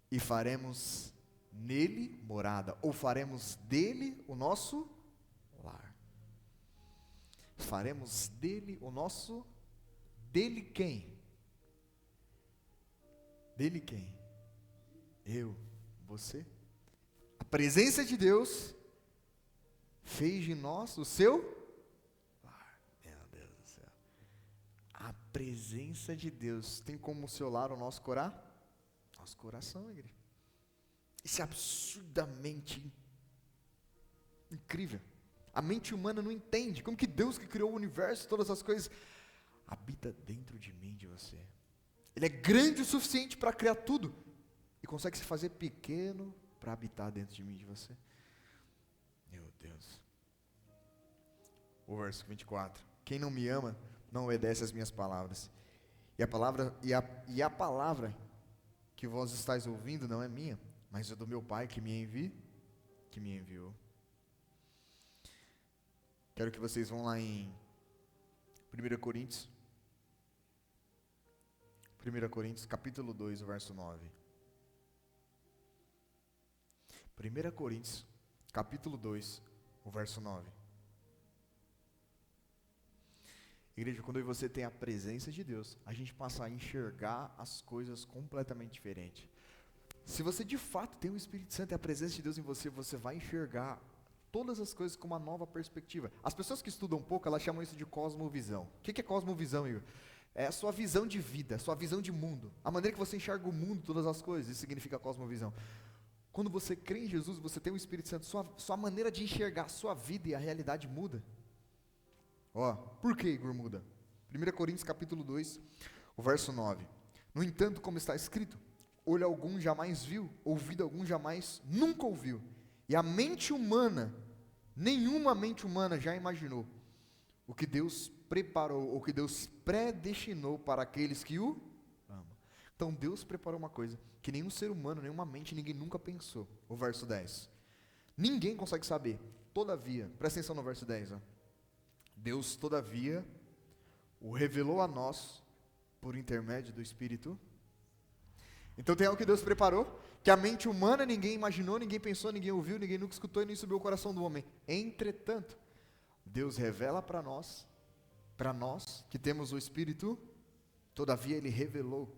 e faremos nele morada. Ou faremos dele o nosso lar. Faremos dele o nosso... Dele quem? Dele quem? Eu, você. A presença de Deus fez de nós o seu lar. Meu Deus do céu. A presença de Deus tem como seu lar o nosso coração? Nosso coração, igreja. Isso é absurdamente incrível. A mente humana não entende. Como que Deus que criou o universo, todas as coisas, habita dentro de mim, de você. Ele é grande o suficiente para criar tudo. E consegue se fazer pequeno para habitar dentro de mim, de você. Meu Deus. O verso 24. Quem não me ama, não obedece às minhas palavras. E a palavra que vós estáis ouvindo não é minha, mas é do meu Pai que me enviou. Quero que vocês vão lá em 1 Coríntios. 1 Coríntios, capítulo 2, verso 9. 1 Coríntios, capítulo 2, o verso 9. Igreja, quando você tem a presença de Deus, a gente passa a enxergar as coisas completamente diferentes. Se você de fato tem o Espírito Santo e a presença de Deus em você, você vai enxergar todas as coisas com uma nova perspectiva. As pessoas que estudam um pouco, elas chamam isso de cosmovisão. O que é cosmovisão, Igor? É a sua visão de vida, a sua visão de mundo. A maneira que você enxerga o mundo, todas as coisas, isso significa cosmovisão. Quando você crê em Jesus, você tem o Espírito Santo, sua maneira de enxergar a sua vida e a realidade muda. Por que, Igor, muda? 1 Coríntios capítulo 2, o verso 9. No entanto, como está escrito, olho algum jamais viu, ouvido algum jamais nunca ouviu. E a mente humana, nenhuma mente humana já imaginou o que Deus preparou, o que Deus predestinou para aqueles que o amam. Então Deus preparou uma coisa que nenhum ser humano, nenhuma mente, ninguém nunca pensou. O verso 10. Ninguém consegue saber. Todavia, presta atenção no verso 10. Deus, todavia, o revelou a nós por intermédio do Espírito. Então tem algo que Deus preparou, que a mente humana ninguém imaginou, ninguém pensou, ninguém ouviu, ninguém nunca escutou e nem subiu o coração do homem. Entretanto, Deus revela para nós que temos o Espírito, todavia Ele revelou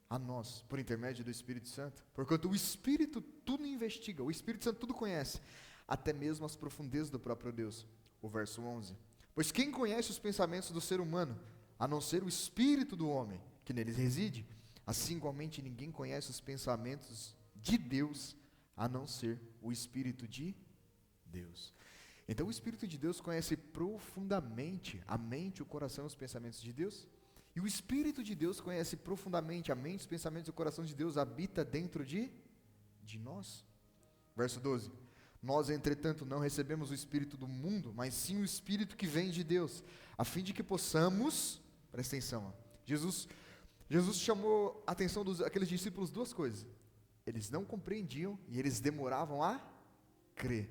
a nós por intermédio do Espírito Santo. Porquanto o Espírito tudo investiga, o Espírito Santo tudo conhece, até mesmo as profundezas do próprio Deus. O verso 11. Pois quem conhece os pensamentos do ser humano, a não ser o espírito do homem, que neles reside? Assim, igualmente, ninguém conhece os pensamentos de Deus, a não ser o Espírito de Deus. Então, o Espírito de Deus conhece profundamente a mente, o coração e os pensamentos de Deus. E o Espírito de Deus conhece profundamente a mente, os pensamentos e o coração de Deus, habita dentro de nós. Verso 12. Nós, entretanto, não recebemos o Espírito do mundo, mas sim o Espírito que vem de Deus, a fim de que possamos, presta atenção, Jesus chamou a atenção daqueles discípulos duas coisas. Eles não compreendiam e eles demoravam a crer.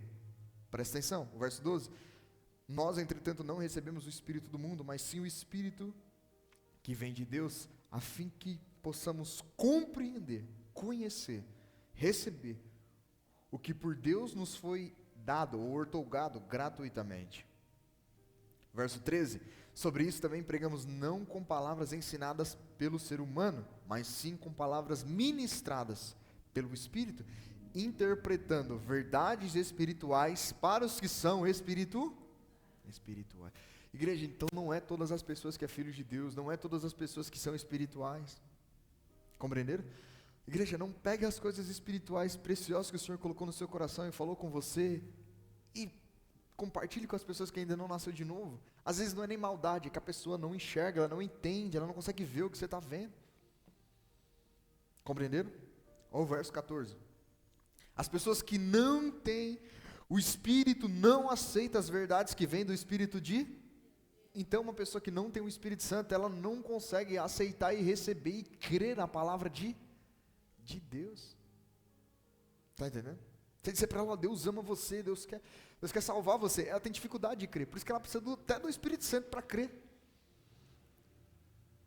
Presta atenção, o verso 12. Nós, entretanto, não recebemos o Espírito do mundo, mas sim o Espírito que vem de Deus, a fim que possamos compreender, conhecer, receber o que por Deus nos foi dado ou outorgado gratuitamente. Verso 13. Sobre isso também pregamos não com palavras ensinadas pelo ser humano, mas sim com palavras ministradas pelo Espírito, interpretando verdades espirituais para os que são espirituais. Igreja, então não é todas as pessoas que é filho de Deus, não é todas as pessoas que são espirituais. Compreenderam? Igreja, não pegue as coisas espirituais preciosas que o Senhor colocou no seu coração e falou com você e compartilhe com as pessoas que ainda não nasceu de novo. Às vezes não é nem maldade, é que a pessoa não enxerga, ela não entende, ela não consegue ver o que você está vendo. Compreenderam? Olha o verso 14. As pessoas que não têm o Espírito não aceitam as verdades que vêm do Espírito de... Então uma pessoa que não tem o Espírito Santo, ela não consegue aceitar e receber e crer na palavra de Deus. Está entendendo? Você dizer para ela, Deus ama você, Deus quer salvar você. Ela tem dificuldade de crer, por isso que ela precisa até do Espírito Santo para crer.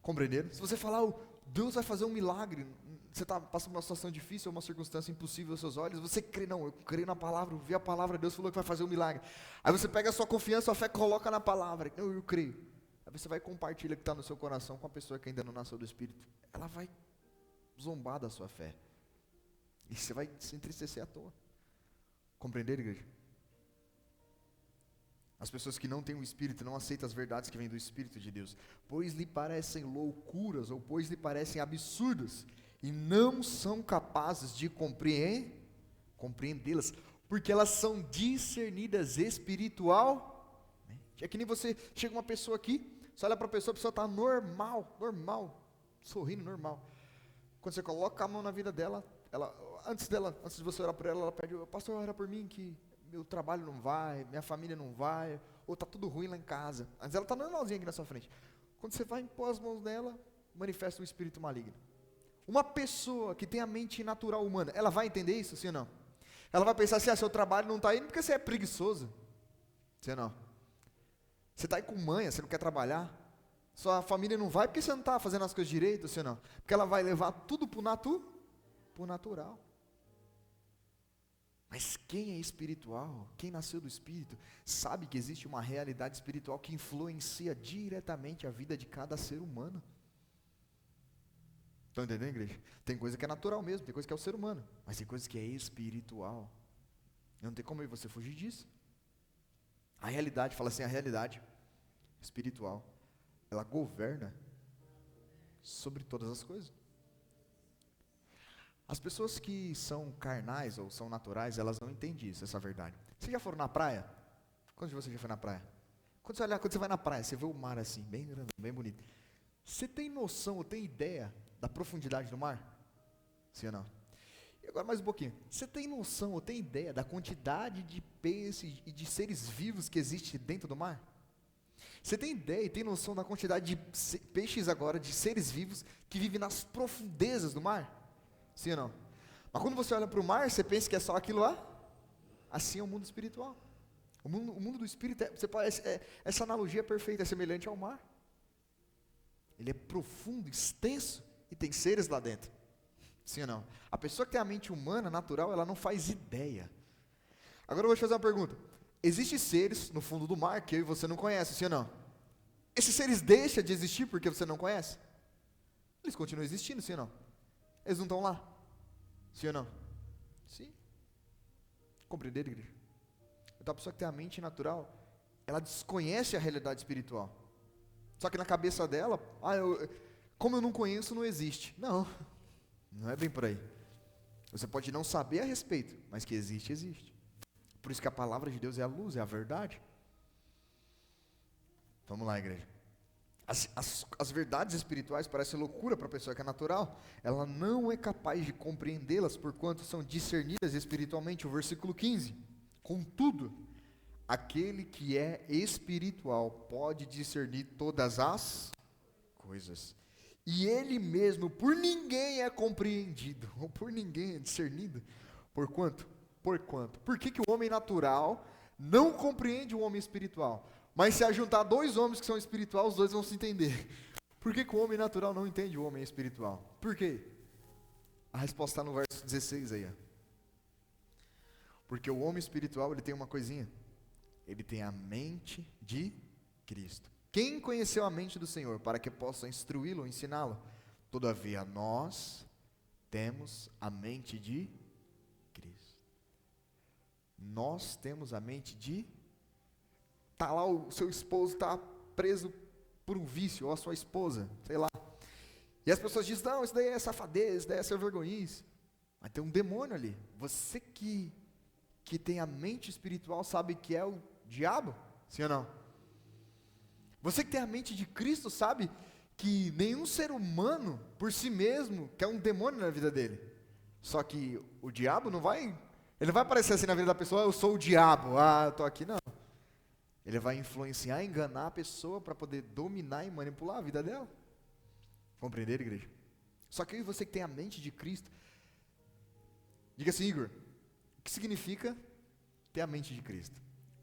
Compreenderam? Se você falar, Deus vai fazer um milagre, você está passando por uma situação difícil, uma circunstância impossível aos seus olhos, você crê, não, eu creio na palavra, eu vi a palavra, Deus falou que vai fazer um milagre. Aí você pega a sua confiança, a sua fé, coloca na palavra, não, eu creio. Aí você vai compartilhar o que está no seu coração com a pessoa que ainda não nasceu do Espírito. Ela vai zombar da sua fé. E você vai se entristecer à toa. Compreenderam, igreja? As pessoas que não têm o Espírito não aceitam as verdades que vêm do Espírito de Deus, pois lhe parecem loucuras, ou pois lhe parecem absurdas, e não são capazes de compreendê-las, porque elas são discernidas espiritualmente. É que nem você, chega uma pessoa aqui, você olha para a pessoa está normal, sorrindo normal. Quando você coloca a mão na vida dela, antes de você orar por ela pede, pastor, ora por mim que meu trabalho não vai, minha família não vai, ou está tudo ruim lá em casa. Antes ela está normalzinha aqui na sua frente. Quando você vai impor as mãos nela, manifesta um espírito maligno. Uma pessoa que tem a mente natural humana, ela vai entender isso, sim ou não? Ela vai pensar assim, seu trabalho não está indo porque você é preguiçoso. Sim ou não? Você está aí com manha, você não quer trabalhar. Sua família não vai porque você não está fazendo as coisas direito, sim ou não? Porque ela vai levar tudo para o natural. Mas quem é espiritual, quem nasceu do Espírito, sabe que existe uma realidade espiritual que influencia diretamente a vida de cada ser humano. Estão entendendo, igreja? Tem coisa que é natural mesmo, tem coisa que é o ser humano, mas tem coisa que é espiritual. Não tem como você fugir disso. A realidade, fala assim, a realidade espiritual, ela governa sobre todas as coisas. As pessoas que são carnais ou são naturais, elas não entendem isso, essa verdade. Vocês já foram na praia? Quantos de vocês já foi na praia? Quando você vai na praia, você vê o mar assim, bem grande, bem bonito. Você tem noção, ou tem ideia da profundidade do mar? Sim ou não? E agora mais um pouquinho. Você tem noção, ou tem ideia da quantidade de peixes e de seres vivos que existe dentro do mar? Você tem ideia e tem noção da quantidade de peixes agora, de seres vivos, que vivem nas profundezas do mar? Sim ou não? Mas quando você olha para o mar, você pensa que é só aquilo lá? Assim é o mundo espiritual. O mundo do espírito, essa analogia é perfeita, é semelhante ao mar. Ele é profundo, extenso, e tem seres lá dentro. Sim ou não? A pessoa que tem a mente humana, natural, ela não faz ideia. Agora eu vou te fazer uma pergunta. Existem seres no fundo do mar que eu e você não conhecem, sim ou não? Esses seres deixam de existir porque você não conhece? Eles continuam existindo, sim ou não? Eles não estão lá? Sim ou não? Sim. Compreenderam, igreja? Então a pessoa que tem a mente natural, ela desconhece a realidade espiritual. Só que na cabeça dela, como eu não conheço, não existe. Não, não é bem por aí. Você pode não saber a respeito, mas que existe, existe. Por isso que a palavra de Deus é a luz, é a verdade. Vamos lá, igreja. As verdades espirituais parecem loucura para a pessoa que é natural. Ela não é capaz de compreendê-las, porquanto são discernidas espiritualmente. O versículo 15. Contudo, aquele que é espiritual pode discernir todas as coisas. E ele mesmo, por ninguém é compreendido, ou por ninguém é discernido. Porquanto? Por que o homem natural não compreende o homem espiritual? Mas se ajuntar dois homens que são espirituais, os dois vão se entender. Por que o homem natural não entende o homem espiritual? Por quê? A resposta está no verso 16 aí. Ó. Porque o homem espiritual, ele tem uma coisinha. Ele tem a mente de Cristo. Quem conheceu a mente do Senhor para que possa instruí-lo ou ensiná-lo? Todavia, nós temos a mente de Cristo. Nós temos a mente de... Está lá o seu esposo, está preso por um vício, ou a sua esposa, sei lá. E as pessoas dizem, não, isso daí é safadez, isso daí é ser vergonhice. Mas tem um demônio ali. Você que tem a mente espiritual sabe que é o diabo? Sim ou não? Você que tem a mente de Cristo sabe que nenhum ser humano, por si mesmo, quer um demônio na vida dele. Só que o diabo não vai... Ele não vai aparecer assim na vida da pessoa, eu sou o diabo, eu estou aqui, não. Ele vai influenciar, enganar a pessoa para poder dominar e manipular a vida dela. Compreender, igreja? Só que você que tem a mente de Cristo, diga assim, Igor, o que significa ter a mente de Cristo?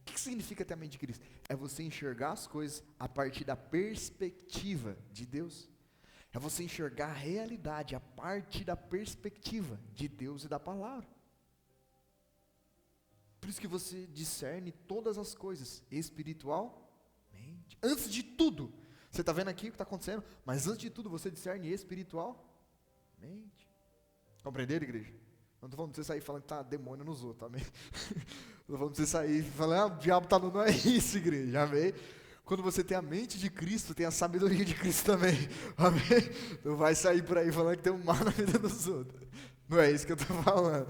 O que significa ter a mente de Cristo? É você enxergar as coisas a partir da perspectiva de Deus. É você enxergar a realidade a partir da perspectiva de Deus e da palavra. Por isso que você discerne todas as coisas espiritualmente. Antes de tudo, você está vendo aqui o que está acontecendo, mas antes de tudo você discerne espiritualmente. Compreenderam, igreja? Não estou falando para você sair falando que está demônio nos outros, amém? Não estou falando para você sair falando, o diabo está no... Não é isso, igreja, amém? Quando você tem a mente de Cristo, tem a sabedoria de Cristo também, amém? Não vai sair por aí falando que tem um mal na vida dos outros. Não é isso que eu estou falando.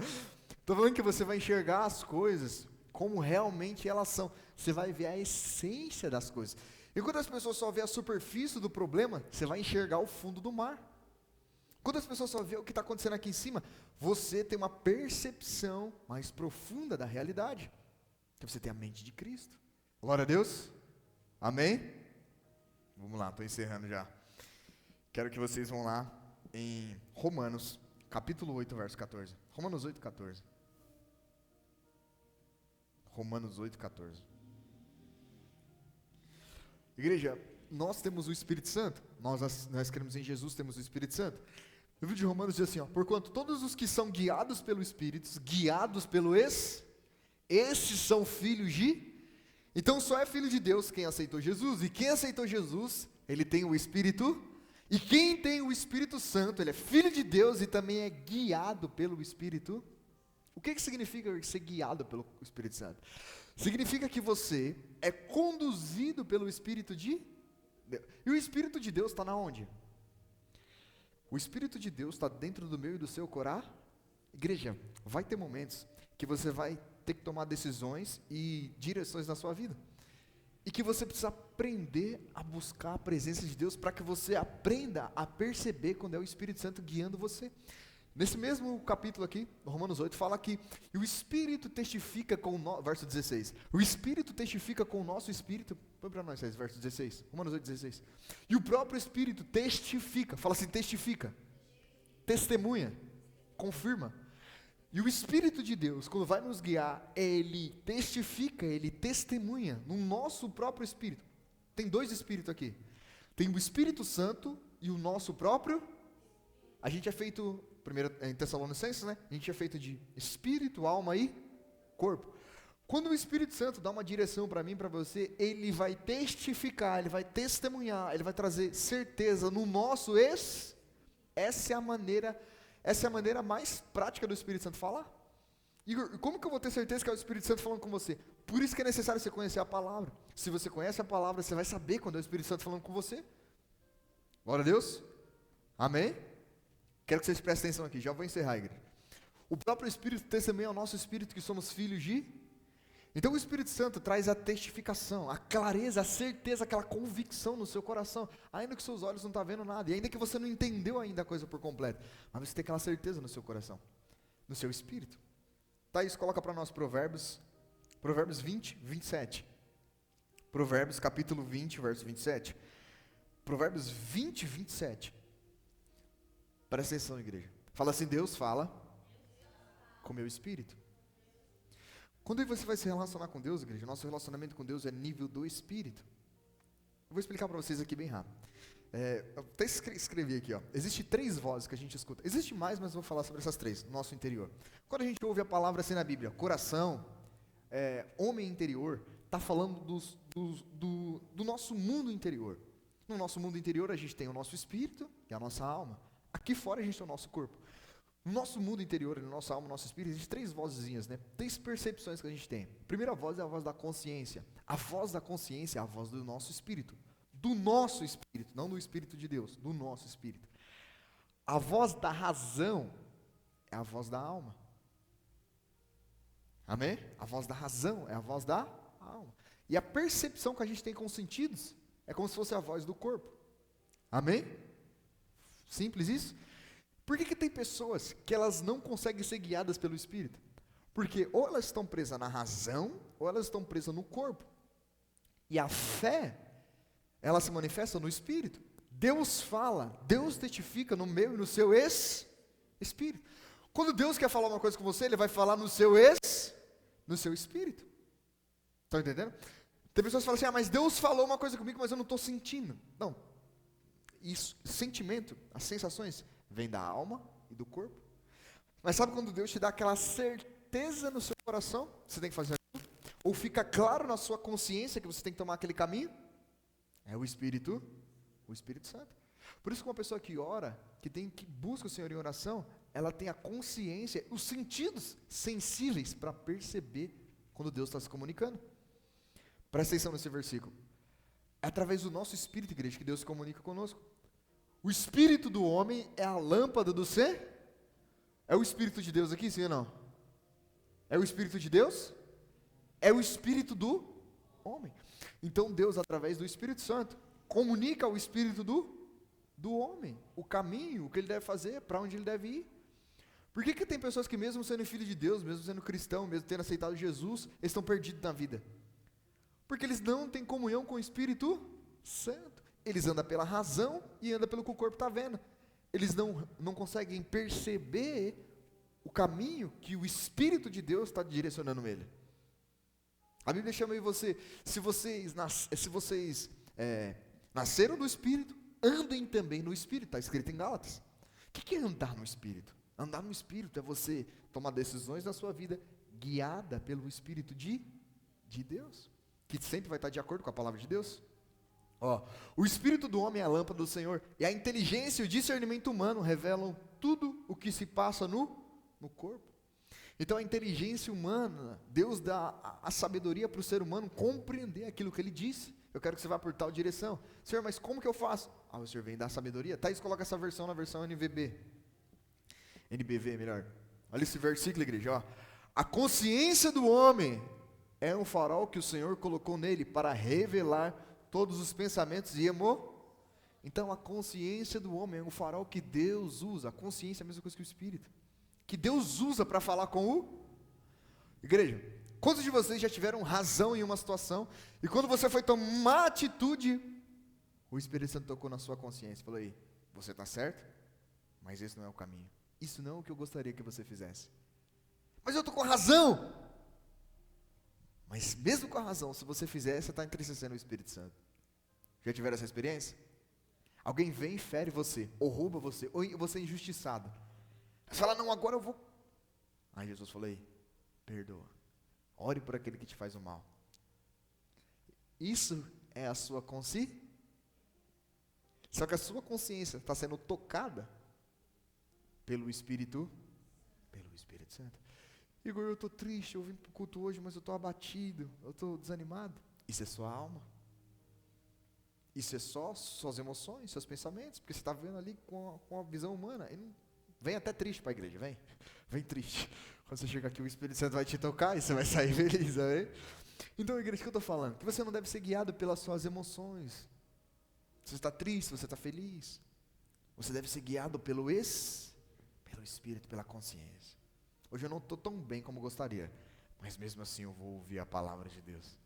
Estou falando que você vai enxergar as coisas como realmente elas são. Você vai ver a essência das coisas. E quando as pessoas só vê a superfície do problema, você vai enxergar o fundo do mar. Quando as pessoas só vê o que está acontecendo aqui em cima, você tem uma percepção mais profunda da realidade. Então você tem a mente de Cristo. Glória a Deus. Amém? Vamos lá, estou encerrando já. Quero que vocês vão lá em Romanos, capítulo 8, verso 14. Romanos 8, 14. Romanos 8, 14. Igreja, nós temos o Espírito Santo. Nós cremos em Jesus, temos o Espírito Santo. O livro de Romanos diz assim, porquanto todos os que são guiados pelo Espírito, esses são filhos de... Então só é filho de Deus quem aceitou Jesus. E quem aceitou Jesus, ele tem o Espírito. E quem tem o Espírito Santo, ele é filho de Deus e também é guiado pelo Espírito. O que significa ser guiado pelo Espírito Santo? Significa que você é conduzido pelo Espírito de Deus. E o Espírito de Deus está na onde? O Espírito de Deus está dentro do meu e do seu coração. Igreja, vai ter momentos que você vai ter que tomar decisões e direções na sua vida. E que você precisa aprender a buscar a presença de Deus para que você aprenda a perceber quando é o Espírito Santo guiando você. Nesse mesmo capítulo aqui, Romanos 8, fala que o Espírito testifica com o verso 16. O Espírito testifica com o nosso Espírito. Põe para nós esse verso 16. Romanos 8, 16. E o próprio Espírito testifica. Fala assim, testifica. Testemunha. Confirma. E o Espírito de Deus, quando vai nos guiar, ele testifica, ele testemunha no nosso próprio Espírito. Tem dois Espíritos aqui. Tem o Espírito Santo e o nosso próprio. A gente é feito, primeiro em Tessalonicenses, né? A gente é feito de espírito, alma e corpo. Quando o Espírito Santo dá uma direção para mim, para você, ele vai testificar, ele vai testemunhar, ele vai trazer certeza no nosso Essa é a maneira mais prática do Espírito Santo falar. Igor, como que eu vou ter certeza que é o Espírito Santo falando com você? Por isso que é necessário você conhecer a palavra. Se você conhece a palavra, você vai saber quando é o Espírito Santo falando com você. Glória a Deus. Amém? Quero que vocês prestem atenção aqui, já vou encerrar, igreja. O próprio Espírito também é o nosso Espírito, que somos filhos de... Então o Espírito Santo traz a testificação, a clareza, a certeza, aquela convicção no seu coração, ainda que seus olhos não estão vendo nada, e ainda que você não entendeu ainda a coisa por completo, mas você tem aquela certeza no seu coração, no seu Espírito. Thaís, coloca para nós Provérbios 20, 27. Provérbios capítulo 20, verso 27. Provérbios 20, 27. Presta atenção, igreja. Fala assim, Deus fala com o meu espírito. Quando você vai se relacionar com Deus, igreja, nosso relacionamento com Deus é nível do espírito. Eu vou explicar para vocês aqui bem rápido. Eu até escrevi aqui, ó. Existem 3 vozes que a gente escuta. Existe mais, mas eu vou falar sobre essas 3, no nosso interior. Quando a gente ouve a palavra assim na Bíblia, coração, homem interior, está falando do nosso mundo interior. No nosso mundo interior a gente tem o nosso espírito e a nossa alma. Aqui fora a gente tem o nosso corpo. No nosso mundo interior, na nossa alma, no nosso espírito, existem 3 vozinhas, né? 3 percepções que a gente tem. A primeira voz é a voz da consciência. A voz da consciência é a voz do nosso espírito. Do nosso espírito, não do Espírito de Deus, do nosso espírito. A voz da razão é a voz da alma. Amém? A voz da razão é a voz da alma. E a percepção que a gente tem com os sentidos é como se fosse a voz do corpo. Amém? Simples isso? Por que tem pessoas que elas não conseguem ser guiadas pelo Espírito? Porque ou elas estão presas na razão, ou elas estão presas no corpo. E a fé, ela se manifesta no Espírito. Deus fala, Deus testifica no meu e no seu Espírito. Quando Deus quer falar uma coisa com você, Ele vai falar no seu Espírito. Estão entendendo? Tem pessoas que falam assim, mas Deus falou uma coisa comigo, mas eu não estou sentindo. Não. Isso, sentimento, as sensações, vem da alma e do corpo. Mas sabe quando Deus te dá aquela certeza no seu coração, você tem que fazer aquilo? Ou fica claro na sua consciência que você tem que tomar aquele caminho? É o Espírito Santo. Por isso que uma pessoa que ora, que busca o Senhor em oração, ela tem a consciência, os sentidos sensíveis para perceber quando Deus está se comunicando. Presta atenção nesse versículo. É através do nosso espírito, igreja, que Deus se comunica conosco. O espírito do homem é a lâmpada do ser? É o Espírito de Deus aqui, sim ou não? É o Espírito de Deus? É o Espírito do homem. Então Deus, através do Espírito Santo, comunica ao Espírito do homem o caminho, o que ele deve fazer, para onde ele deve ir. Por que tem pessoas que mesmo sendo filho de Deus, mesmo sendo cristão, mesmo tendo aceitado Jesus, eles estão perdidos na vida? Porque eles não têm comunhão com o Espírito Santo. Eles andam pela razão e andam pelo que o corpo está vendo. Eles não conseguem perceber o caminho que o Espírito de Deus está direcionando ele. A Bíblia chama você, se vocês nasceram do Espírito, andem também no Espírito, está escrito em Gálatas. O que é andar no Espírito? Andar no Espírito é você tomar decisões na sua vida guiada pelo Espírito de Deus, que sempre vai estar de acordo com a palavra de Deus. O Espírito do homem é a lâmpada do Senhor, e a inteligência e o discernimento humano revelam tudo o que se passa no corpo. Então a inteligência humana, Deus dá a sabedoria para o ser humano compreender aquilo que Ele disse. Eu quero que você vá por tal direção. Senhor, mas como que eu faço? O Senhor vem dar sabedoria. Thaís, coloca essa versão na versão NBV, melhor. Olha esse versículo, igreja. A consciência do homem é um farol que o Senhor colocou nele para revelar todos os pensamentos e Então a consciência do homem é um farol que Deus usa. A consciência é a mesma coisa que o Espírito, que Deus usa para falar com o... Igreja, quantos de vocês já tiveram razão em uma situação, e quando você foi tomar atitude, o Espírito Santo tocou na sua consciência e falou, aí, você está certo, mas esse não é o caminho, isso não é o que eu gostaria que você fizesse, mas eu estou com razão. Mas mesmo com a razão, se você fizer, você está entristecendo o Espírito Santo. Já tiveram essa experiência? Alguém vem e fere você, ou rouba você, ou você é injustiçado. Você fala, não, agora eu vou. Aí Jesus falou, aí, perdoa. Ore por aquele que te faz o mal. Isso é a sua consciência. Só que a sua consciência está sendo tocada pelo Espírito Santo. Igor, eu estou triste, eu vim para o culto hoje, mas eu estou abatido, eu estou desanimado. Isso é sua alma. Isso é só suas emoções, seus pensamentos, porque você está vendo ali com a visão humana. Vem até triste para a igreja, vem. Vem triste. Quando você chegar aqui, o Espírito Santo vai te tocar e você vai sair feliz, amém? Então, igreja, o que eu estou falando? Que você não deve ser guiado pelas suas emoções. Você está triste, você está feliz. Você deve ser guiado pelo Espírito, pela consciência. Hoje eu não estou tão bem como gostaria, mas mesmo assim eu vou ouvir a palavra de Deus.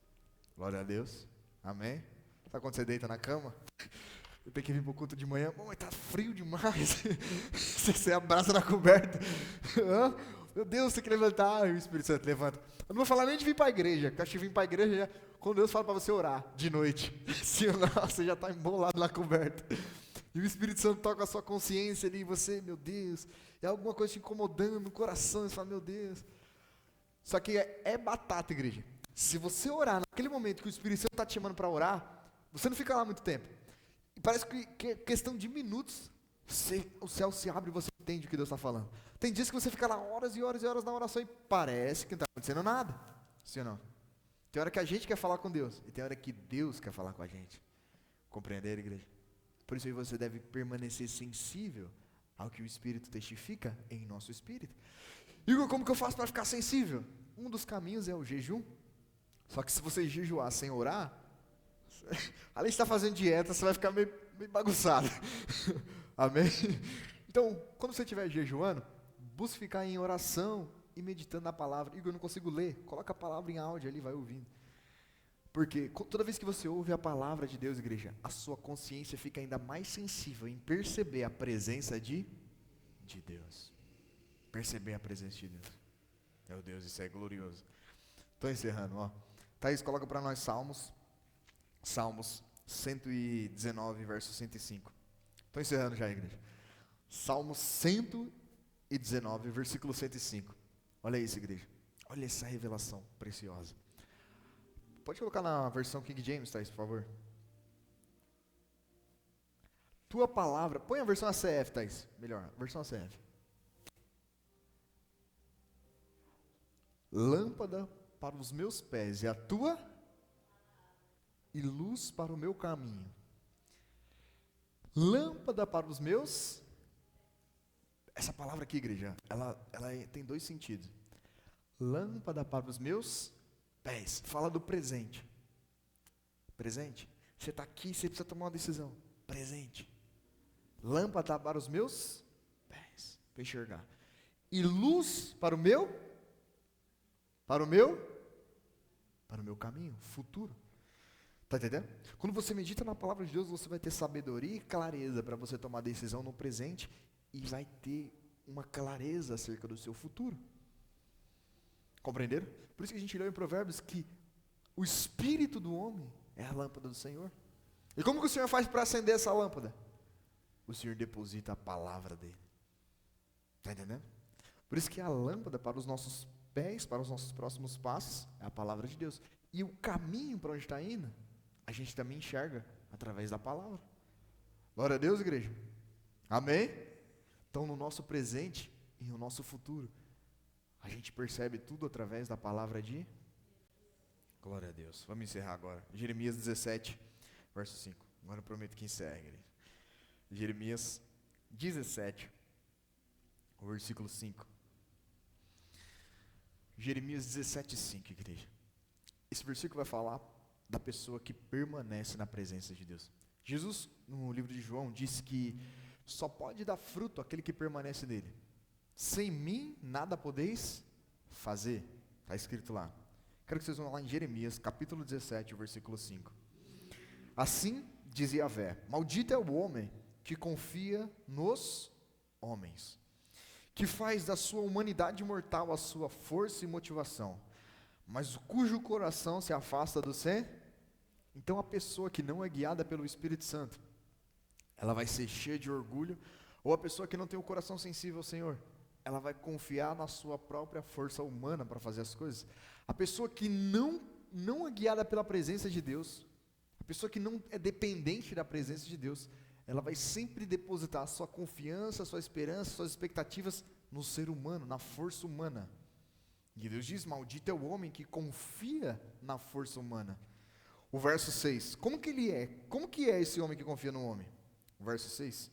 Glória a Deus, amém? Sabe quando você deita na cama? Eu tenho que vir para o culto de manhã, mas está frio demais. Você abraça na coberta. Meu Deus, tem que levantar. O Espírito Santo levanta. Eu não vou falar nem de vir para a igreja, porque acho que vir para a igreja já, quando Deus fala para você orar de noite. Se ou não, você já está embolado na coberta. E o Espírito Santo toca a sua consciência ali, e você, meu Deus, é alguma coisa te incomodando no coração, e você fala, meu Deus. Só que é batata, igreja. Se você orar naquele momento que o Espírito Santo está te chamando para orar, você não fica lá muito tempo. E parece que é questão de minutos, o céu se abre e você entende o que Deus está falando. Tem dias que você fica lá horas e horas e horas na oração e parece que não está acontecendo nada. Sim ou não? Tem hora que a gente quer falar com Deus e tem hora que Deus quer falar com a gente. Compreender, igreja? Por isso aí você deve permanecer sensível ao que o Espírito testifica em nosso espírito. Igor, como que eu faço para ficar sensível? Um dos caminhos é o jejum. Só que se você jejuar sem orar, além de estar fazendo dieta, você vai ficar meio bagunçado. Amém? Então, quando você estiver jejuando, busque ficar em oração e meditando na palavra. Igor, eu não consigo ler. Coloca a palavra em áudio ali, vai ouvindo. Porque toda vez que você ouve a palavra de Deus, igreja, a sua consciência fica ainda mais sensível em perceber a presença de Deus. Perceber a presença de Deus. Meu Deus, isso é glorioso. Estou encerrando, ó. Thaís, coloca para nós Salmos 119, verso 105. Estou encerrando já, igreja. Salmos 119, versículo 105. Olha isso, igreja. Olha essa revelação preciosa. Pode colocar na versão King James, Thaís, por favor. Tua palavra, põe a versão ACF, Thaís. Melhor, versão ACF. Lâmpada para os meus pés e a tua e luz para o meu caminho. Lâmpada para os meus. Essa palavra aqui, igreja, ela tem dois sentidos. Lâmpada para os meus pés. Fala do presente. Presente. Você está aqui, você precisa tomar uma decisão. Presente. Lâmpada para os meus pés. Para enxergar. E luz para o meu caminho, futuro. Está entendendo? Quando você medita na palavra de Deus, você vai ter sabedoria e clareza para você tomar decisão no presente e vai ter uma clareza acerca do seu futuro. Compreenderam? Por isso que a gente leu em Provérbios que o espírito do homem é a lâmpada do Senhor. E como que o Senhor faz para acender essa lâmpada? O Senhor deposita a palavra dele. Está entendendo? Por isso que a lâmpada para os nossos pés, para os nossos próximos passos, é a palavra de Deus. E o caminho para onde está indo, a gente também enxerga através da palavra. Glória a Deus, igreja. Amém? Então, no nosso presente e no nosso futuro, a gente percebe tudo através da palavra de glória a Deus. Vamos encerrar agora. Jeremias 17, verso 5. Agora eu prometo que encerra, igreja. Jeremias 17, o versículo 5. Jeremias 17, 5, igreja. Esse versículo vai falar da pessoa que permanece na presença de Deus. Jesus, no livro de João, disse que só pode dar fruto aquele que permanece nele. Sem mim, nada podeis fazer. Está escrito lá. Quero que vocês vão lá em Jeremias, capítulo 17, versículo 5. Assim dizia Yahvé: maldito é o homem que confia nos homens, que faz da sua humanidade mortal a sua força e motivação, mas cujo coração se afasta do Senhor. Então a pessoa que não é guiada pelo Espírito Santo, ela vai ser cheia de orgulho, ou a pessoa que não tem o coração sensível ao Senhor, ela vai confiar na sua própria força humana para fazer as coisas. A pessoa que não é guiada pela presença de Deus, a pessoa que não é dependente da presença de Deus, ela vai sempre depositar a sua confiança, a sua esperança, suas expectativas no ser humano, na força humana. E Deus diz: maldito é o homem que confia na força humana. O verso 6, como que ele é? Como que é esse homem que confia no homem? O verso 6,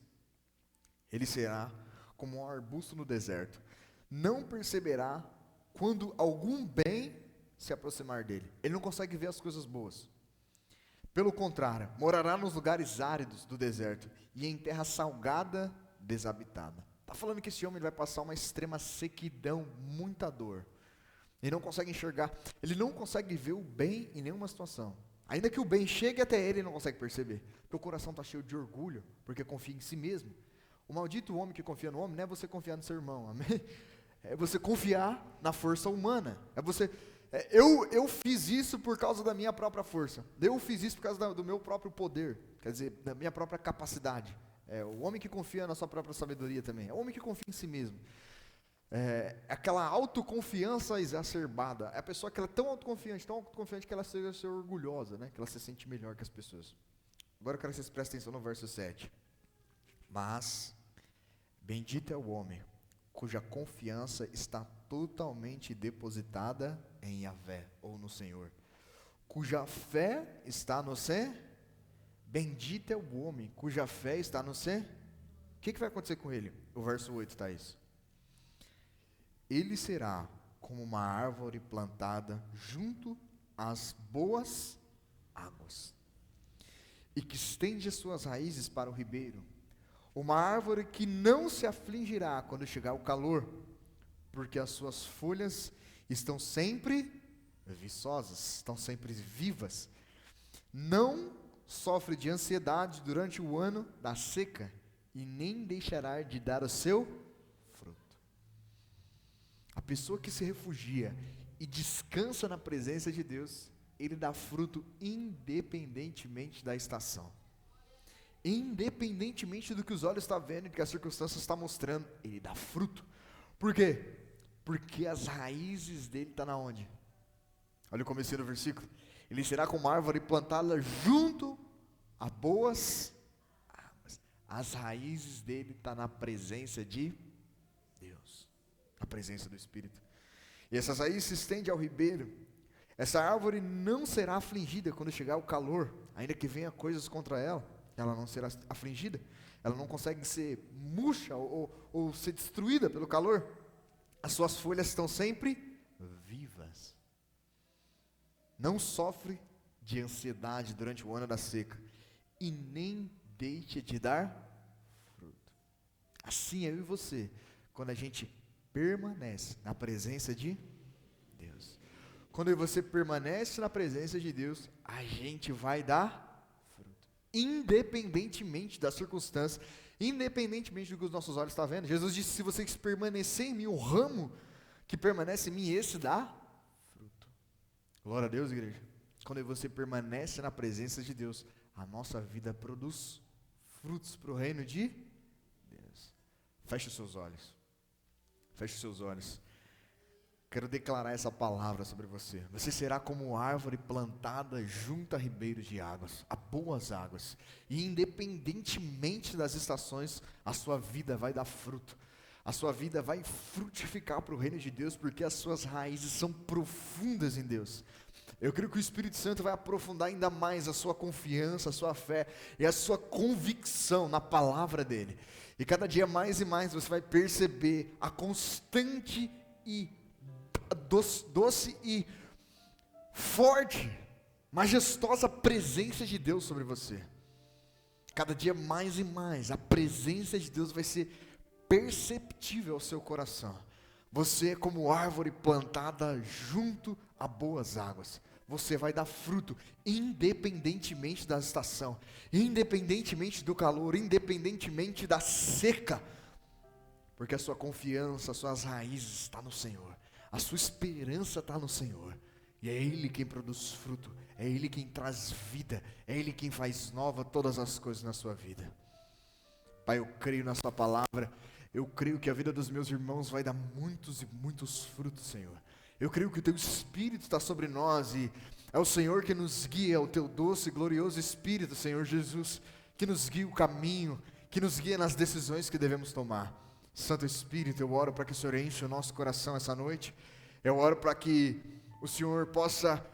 ele será como um arbusto no deserto, não perceberá quando algum bem se aproximar dele. Ele não consegue ver as coisas boas. Pelo contrário, morará nos lugares áridos do deserto e em terra salgada, desabitada. Está falando que esse homem vai passar uma extrema sequidão, muita dor. Ele não consegue enxergar, ele não consegue ver o bem em nenhuma situação. Ainda que o bem chegue até ele, ele não consegue perceber. Porque o coração está cheio de orgulho, porque confia em si mesmo. O maldito homem que confia no homem não é você confiar no seu irmão, amém? É você confiar na força humana. É você, eu fiz isso por causa da minha própria força. Eu fiz isso por causa do meu próprio poder. Quer dizer, da minha própria capacidade. É o homem que confia na sua própria sabedoria também. É o homem que confia em si mesmo. É aquela autoconfiança exacerbada. É a pessoa que ela é tão autoconfiante que ela seja orgulhosa, né? Que ela se sente melhor que as pessoas. Agora eu quero que vocês prestem atenção no verso 7. Mas, bendito é o homem, cuja confiança está totalmente depositada em Yahvé, ou no Senhor. Cuja fé está no Senhor. Bendito é o homem, cuja fé está no Senhor. O que vai acontecer com ele? O verso 8 está isso. Ele será como uma árvore plantada junto às boas águas, e que estende as suas raízes para o ribeiro. Uma árvore que não se afligirá quando chegar o calor, porque as suas folhas estão sempre viçosas, estão sempre vivas. Não sofre de ansiedade durante o ano da seca, e nem deixará de dar o seu fruto. A pessoa que se refugia e descansa na presença de Deus, ele dá fruto independentemente da estação. Independentemente do que os olhos estão vendo e do que as circunstâncias estão mostrando, ele dá fruto. Por quê? Porque as raízes dele estão na onde? Olha o começo do versículo. Ele será como uma árvore plantada junto a boas águas. As raízes dele estão na presença de Deus, a presença do Espírito. E essas raízes se estendem ao ribeiro. Essa árvore não será afligida quando chegar o calor, ainda que venha coisas contra ela. Ela não será afligida, ela não consegue ser murcha ou ser destruída pelo calor. As suas folhas estão sempre vivas. Não sofre de ansiedade durante o ano da seca, e nem deixa de dar fruto. Assim eu e você, quando a gente permanece na presença de Deus. Quando eu e você permanece na presença de Deus, a gente vai dar independentemente das circunstâncias, independentemente do que os nossos olhos estão vendo. Jesus disse: se vocês permanecerem em mim, o ramo que permanece em mim, esse dá fruto. Glória a Deus, igreja. Quando você permanece na presença de Deus, a nossa vida produz frutos para o reino de Deus. Feche os seus olhos. Feche os seus olhos. Quero declarar essa palavra sobre você. Você será como árvore plantada junto a ribeiros de águas, a boas águas. E independentemente das estações, a sua vida vai dar fruto. A sua vida vai frutificar para o reino de Deus, porque as suas raízes são profundas em Deus. Eu creio que o Espírito Santo vai aprofundar ainda mais a sua confiança, a sua fé e a sua convicção na palavra dEle. E cada dia mais e mais você vai perceber a constante e doce e forte, majestosa presença de Deus sobre você. Cada dia mais e mais a presença de Deus vai ser perceptível ao seu coração. Você é como árvore plantada junto a boas águas. Você vai dar fruto independentemente da estação, independentemente do calor, independentemente da seca, porque a sua confiança, as suas raízes estão no Senhor. A sua esperança está no Senhor, e é Ele quem produz fruto, é Ele quem traz vida, é Ele quem faz nova todas as coisas na sua vida. Pai, eu creio na Sua palavra, eu creio que a vida dos meus irmãos vai dar muitos e muitos frutos, Senhor. Eu creio que o Teu Espírito está sobre nós, e é o Senhor que nos guia, o Teu doce e glorioso Espírito, Senhor Jesus, que nos guia o caminho, que nos guia nas decisões que devemos tomar. Santo Espírito, eu oro para que o Senhor enche o nosso coração essa noite, Eu oro para que o Senhor possa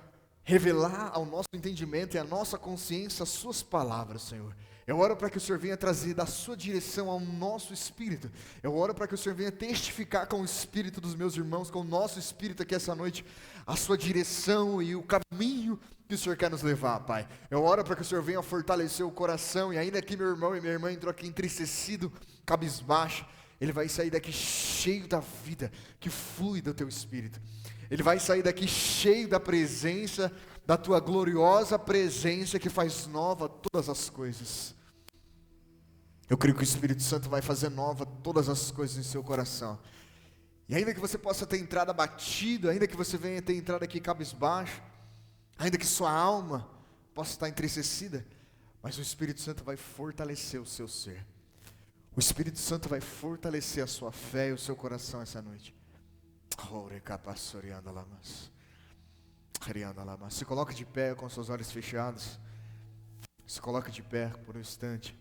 revelar ao nosso entendimento e à nossa consciência as suas palavras, Senhor. Eu oro para que o Senhor venha trazer da sua direção ao nosso espírito. Eu oro para que o Senhor venha testificar com o espírito dos meus irmãos, com o nosso espírito aqui essa noite, a sua direção e o caminho que o Senhor quer nos levar, Pai. Eu oro para que o Senhor venha fortalecer o coração, e ainda que meu irmão e minha irmã entrou aqui entristecido, cabisbaixo, ele vai sair daqui cheio da vida que flui do teu espírito. Ele vai sair daqui cheio da presença, da tua gloriosa presença que faz nova todas as coisas. Eu creio que o Espírito Santo vai fazer nova todas as coisas em seu coração. E ainda que você possa ter entrado abatido, ainda que você venha ter entrado aqui cabisbaixo, ainda que sua alma possa estar entristecida, mas o Espírito Santo vai fortalecer o seu ser. O Espírito Santo vai fortalecer a sua fé e o seu coração essa noite. Se coloque de pé com seus olhos fechados. Se coloque de pé por um instante.